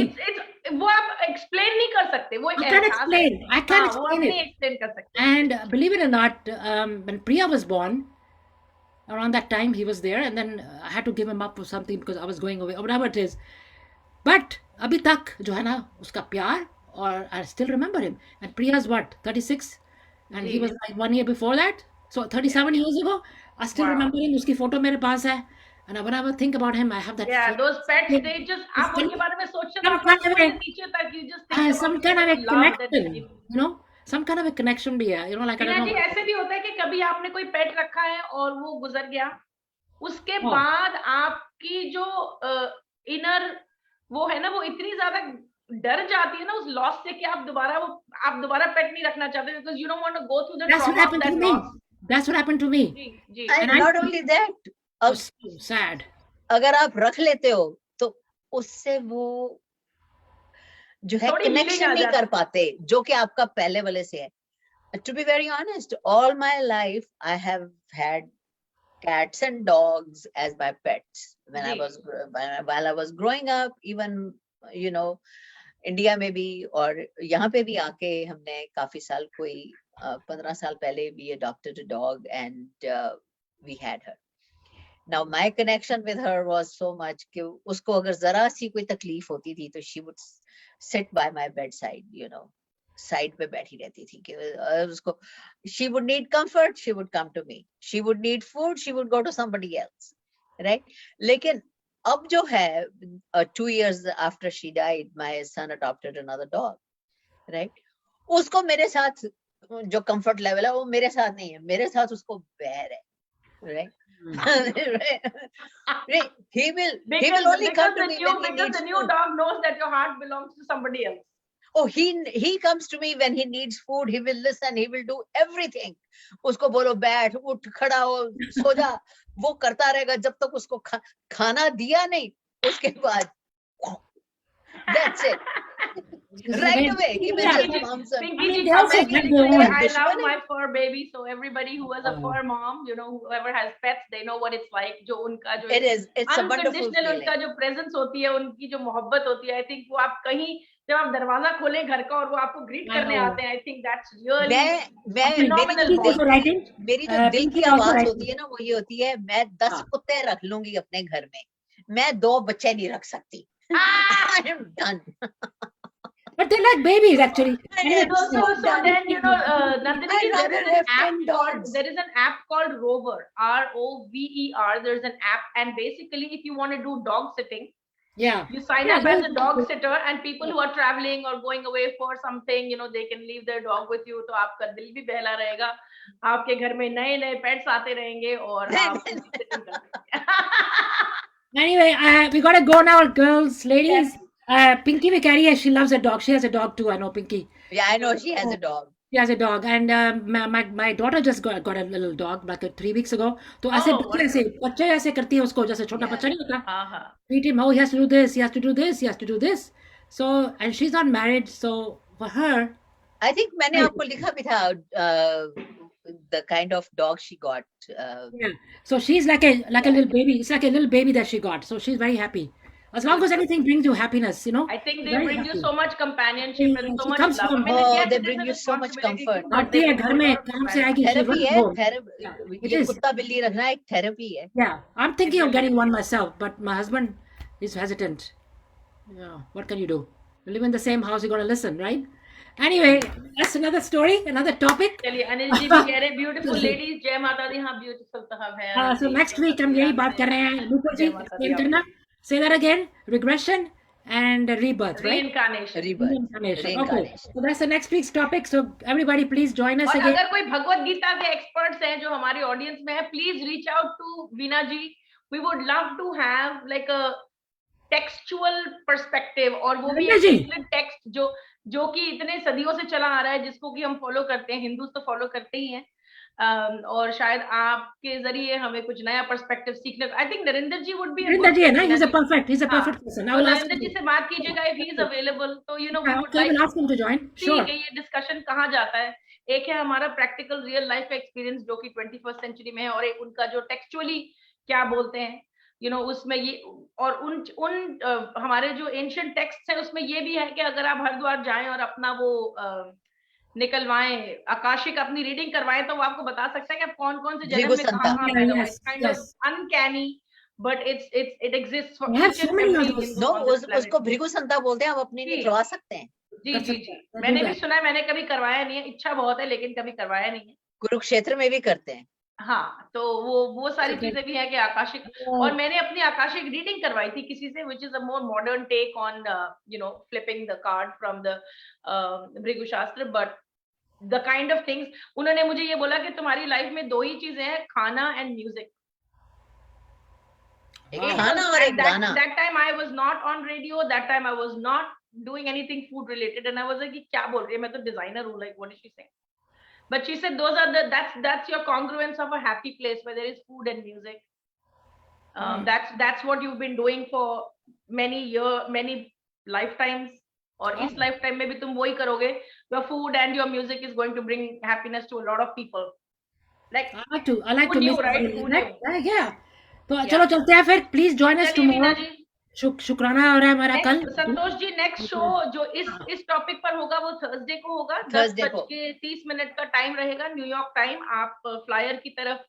वो आप explain नहीं कर सकते. वो I can't explain. I can't explain it. explain कर सकते. And believe it or not, when Priya was born, around that time he was there, and then I had to give him up for something because I was going away or whatever it is. But अभी तक जो है ना उसका प्यार, और I still remember him. And Priya's what, 36, and he was like 1 year before that, so 37 years ago. I still remember him. उसकी photo मेरे पास है. And whenever I think about him, I have that. Yeah, those pets, they just आप उनके बारे में सोचते हो नीचे तक you just think some kind of a connection, you know, some kind of a connection भी है, you know, like I don't ji, know. ऐसे भी होता है कि कभी आपने कोई पेट रखा है और वो गुजर गया, उसके बाद आपकी जो इनर वो है ना, वो इतनी ज्यादा डर जाती है ना उस लॉस से कि आप दोबारा पेट नहीं रखना चाहते, because you don't want to go through the That's what trauma of happened to that me. Loss. That's what happened to me. जी जी। And And I not only that, अब was so sad. अगर आप रख लेते हो तो उससे वो जो है थोड़ी healing कनेक्शन आ नहीं जाती कर पाते जो कि आपका पहले वाले से है. To be very honest, all my life I have had cats and dogs as my pets when I जी was while I was growing up, even you know India में भी और यहाँ पे भी आके हमने काफी साल, कोई 15 साल पहले we adopted a dog and we had her. Now my connection with her was so much कि उसको अगर जरा सी कोई तकलीफ होती थी तो she would sit by my bedside, you know, side पे बैठी रहती थी कि उसको she would need comfort, she would come to me, she would need food, she would go to somebody else, right? लेकिन अब जो है 2 years after she died, my son adopted another dog, right? उसको मेरे साथ जो comfort level है वो मेरे साथ नहीं है, मेरे साथ उसको बैर है, right? Right? He will only come to me when he needs the new food. dog knows that your heart belongs to somebody else. Oh, he comes to me when he needs food. He will listen. He will do everything. उसको बोलो बैठ, उठ, खड़ा हो, सो जा, वो करता रहेगा जब तक उसको खाना दिया नहीं. उसके बाद that's it. Right away, he will just bounce up. Pinky ji, they also Pinky have ji, their own. I love my fur baby. So everybody who has a Oh. fur mom, you know, whoever has pets, they know what it's like. जो उनका जो It is. It's a wonderful unconditional feeling. उनका जो presence होती है, उनकी जो मोहब्बत होती है, I think वो आप कहीं जब आप दरवाजा खोलें घर का और वो आपको ग्रीट I करने know. आते हैं, I think that's really मैं phenomenal मेरी Pinky जो also writing. मेरी जो दिल Pinky की also आवाज writing. होती है ना वो ये होती है, मैं 10 हाँ. कुत्ते रख लूंगी अपने घर में, मैं 2 बच्चे नहीं रख सकती. I am done. But they're like babies actually. I am So done. then, you know, Nandini ji, I'd rather have 10 dogs. there is an app called Rover, ROVER. There's an app, and basically, if you want to do dog sitting, Yeah. you sign Yeah, up as a those- dog sitter, and people who are traveling or going away for something, you know, they can leave their dog with you. तो आपका दिल भी बहला रहेगा, आपके घर में नए नए पेट्स आते रहेंगे और आप उनकी sitting कर सकते हैं। Anyway, we gotta go now, girls, ladies. Pinky Vicaria, she loves a dog. She has a dog too. I know Pinky. Yeah, I know she has a dog. She has a dog, and my daughter just got a little dog like 3 weeks ago. तो ऐसे Oh, बच्चे ऐसे करती है उसको, जैसे छोटा Yeah. बच्चा नहीं होता. हाँ हाँ Treat him. Oh, he has to do this. He has to do this. He has to do this. So, and she's not married. So for her, I think मैंने Right. आपको लिखा भी था the kind of dog she got. yeah. So she's like a little baby. It's like a little baby that she got. So she's very happy. As long as anything brings you happiness, you know. I think they very bring you happy. so much companionship and so She much comes love. from- I mean, Oh, yes, they it is bring a you so much responsibility comfort. to आती है take घर में care of काम से companion. आएगी, she Therapy runs है, home. Yeah, it ये is. कुत्ता बिल्ली रखना एक थेरेपी है. Yeah, I'm thinking of getting one myself, but my husband is hesitant. Yeah, what can you do? You live in the same house, you gotta listen, right? Anyway, that's another story, another topic. चलिए अनिल जी भी कह रहे beautiful ladies, जय माता दी. हाँ, beautiful तो हम हैं. So next week हम यही बात कर रहे हैं. Lupa जी, जय माता दी. explain करना. Say that again. Regression and rebirth, right? Reincarnation. Rebirth. Reincarnation. Okay. Reincarnation. So that's the next week's topic. So everybody, please join us और again. अगर कोई भगवत गीता के एक्सपर्ट्स हैं जो हमारी ऑडियंस में है, please reach out to Veena ji. We would love to have like a textual perspective, और वो भी वीना जी. टेक्स्ट जो कि इतने सदियों से चला आ रहा है, जिसको कि हम फॉलो करते हैं. हिंदूज तो फॉलो करते ही हैं, और शायद आपके जरिए हमें कुछ नया पर्सपेक्टिव सीखने. I think Narendra ji would be Vrinda ji, na? He's a perfect person. I will ask Narendra ji him. से बात कीजिएगा if he is available. तो you know we would Okay, I like will ask him to join. see Sure. कि ये discussion कहाँ जाता है. एक है हमारा प्रैक्टिकल रियल लाइफ एक्सपीरियंस जो कि 21st सेंचुरी में है, और एक उनका जो टेक्सचुअली क्या बोलते हैं, यू नो, उसमें ये, और उन हमारे जो एंशिएंट टेक्स्ट है उसमें ये भी है कि अगर आप हरिद्वार जाएं और अपना वो निकलवाएं, आकाशिक अपनी रीडिंग करवाएं, तो वो आपको बता सकता है कि आप कौन कौन से जन्म में कहाँ कहाँ पैदा हुए. Kind of uncanny, but it exists for We have each so and many every of those. Hindu No, on this planet. उसको भृगु संता बोलते हैं, हम अपनी जी. निकलवा सकते हैं. जी कर जी सकते जी, हैं. मैंने Do भी that. सुना है, मैंने कभी करवाया नहीं है. इच्छा बहुत है लेकिन कभी करवाया नहीं है. कुरुक्षेत्र में भी करते हैं. हाँ, तो वो सारी Okay. चीजें भी है कि आकाशिक, और मैंने अपनी आकाशिक रीडिंग करवाई थी किसी से, which is a more modern take on you know, flipping the card from the Bhrigu शास्त्र. but the kind of things उन्होंने मुझे ये बोला कि तुम्हारी लाइफ में 2 ही चीजें हैं, खाना एंड म्यूजिक. एक खाना और एक गाना. That time I was not on radio. That time I was not doing anything food related, and I was like, क्या बोल रही है, मैं तो designer हूँ, like what is she saying? But she said those are that's your congruence of a happy place where there is food and music. That's what you've been doing for many lifetimes. और इस lifetime में भी तुम वही करोगे. Your food and your music is going to bring happiness to a lot of people. Like I like to who knew, miss right? everybody, Who right? knew? Yeah. तो Yeah. चलो चलते हैं फिर. Please join us चलिए Meena tomorrow. जी. शुक्राना हो रहा है हमारा कल. Next Santosh ji, next show जो इस टॉपिक पर होगा वो थर्सडे को होगा. 10:30 का टाइम रहेगा, न्यूयॉर्क टाइम. आप फ्लायर की तरफ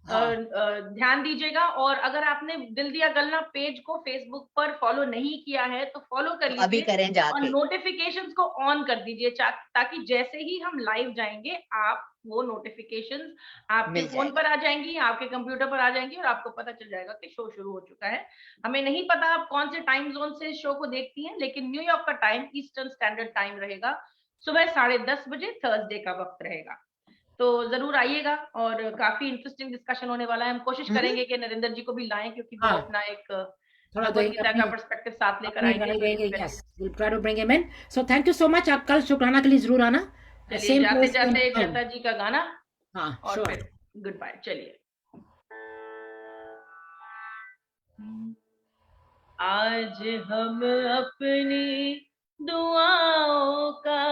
ध्यान दीजिएगा. और अगर आपने दिल दिया गलना पेज को फेसबुक पर फॉलो नहीं किया है तो फॉलो कर लीजिए, अभी करें जाके, और नोटिफिकेशंस को ऑन कर दीजिए, ताकि जैसे ही हम लाइव जाएंगे आप वो नोटिफिकेशंस आपके फोन पर आ जाएंगी, आपके कंप्यूटर पर आ जाएंगी, और आपको पता चल जाएगा कि शो शुरू हो चुका है. हमें नहीं पता आप कौन से टाइम जोन से शो को देखती हैं, लेकिन न्यूयॉर्क का टाइम ईस्टर्न स्टैंडर्ड टाइम रहेगा. सुबह 10:30 बजे थर्सडे का वक्त रहेगा. तो जरूर आइएगा, और काफी इंटरेस्टिंग डिस्कशन होने वाला है. हम कोशिश करेंगे कि नरेंद्र जी को भी लाएं, क्योंकि वो अपना एक भगवद गीता का पर्सपेक्टिव साथ लेकर आएंगे. Yes, we'll try to bring him in. So thank you so much. आप कल शुक्राना के लिए जरूर आना. चलिए, जाते जाते एक लता जी का गाना, और फिर गुड बाय. चलिए. आज हम अपनी दुआओं का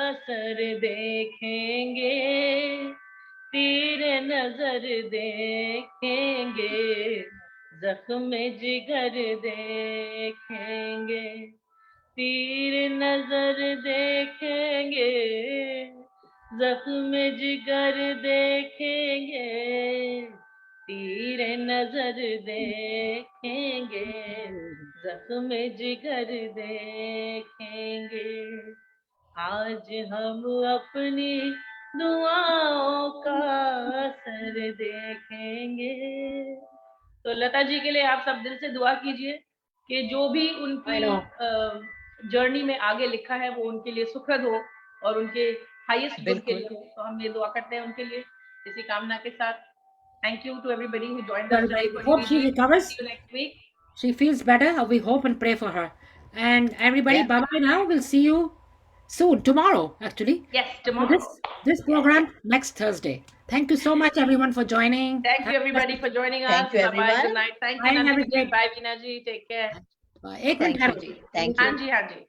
असर देखेंगे, तेरे नजर देखेंगे, जख्म जिगर देखेंगे, तीर नजर देखेंगे, जख्म जिगर देखेंगे, तीर नजर देखेंगे, जख्म जिगर देखेंगे. आज हम अपनी दुआओं का असर देखेंगे. तो लता जी के लिए आप सब दिल से दुआ कीजिए कि जो भी उनकी जर्नी में आगे लिखा है वो उनके लिए सुखद हो और उनके हाईएस्ट गुड के लिए हो. तो हम ये दुआ करते हैं उनके लिए, इसी कामना के साथ. Thank you to everybody who joined us. Hope she recovers. See you next week. She feels better. We hope and pray for her. And everybody, bye-bye now. We'll see you soon, tomorrow, actually. Yes, tomorrow. This program next Thursday. Thank you so much, everyone, for joining. Thank you, everybody, for joining us. Thank you, everyone. Bye-bye. Good night. Thank you, Nandini ji. Bye, Veena ji. Take care. Bye. एक minute. Thank you. हाँ जी, हाँ जी.